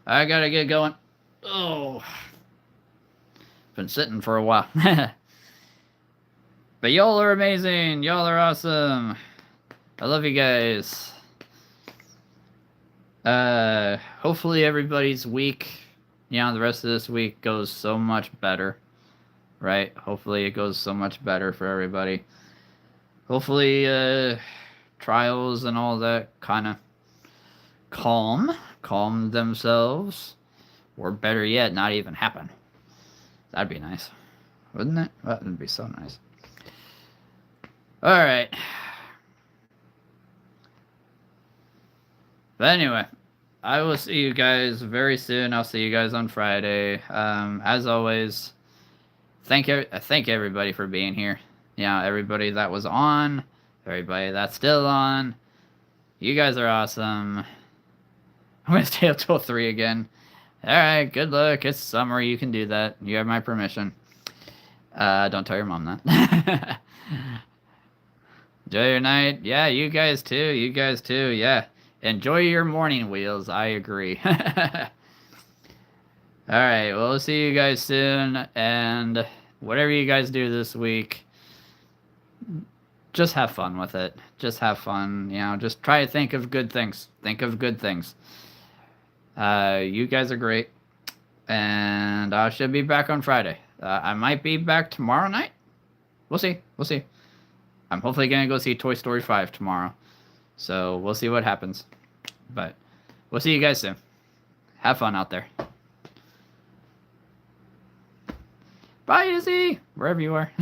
I gotta get going. Oh, been sitting for a while. But y'all are amazing. Y'all are awesome. I love you guys. Hopefully everybody's week, the rest of this week goes so much better, right? Hopefully it goes so much better for everybody. Hopefully, trials and all that kind of calm themselves, or better yet, not even happen. That'd be nice, wouldn't it? That would be so nice. All right. But anyway, I will see you guys very soon. I'll see you guys on Friday. As always, thank everybody for being here. Everybody that was on, everybody that's still on. You guys are awesome. I'm gonna stay up till 3 again. Alright, good luck. It's summer. You can do that. You have my permission. Don't tell your mom that. Enjoy your night. Yeah, you guys too. Yeah. Enjoy your morning wheels. I agree. Alright, well, we'll see you guys soon. And whatever you guys do this week, just have fun with it. Just have fun. Just try to think of good things. You guys are great. And I should be back on Friday. I might be back tomorrow night. We'll see. I'm hopefully going to go see Toy Story 5 tomorrow. So we'll see what happens. But we'll see you guys soon. Have fun out there. Bye, Izzy. Wherever you are.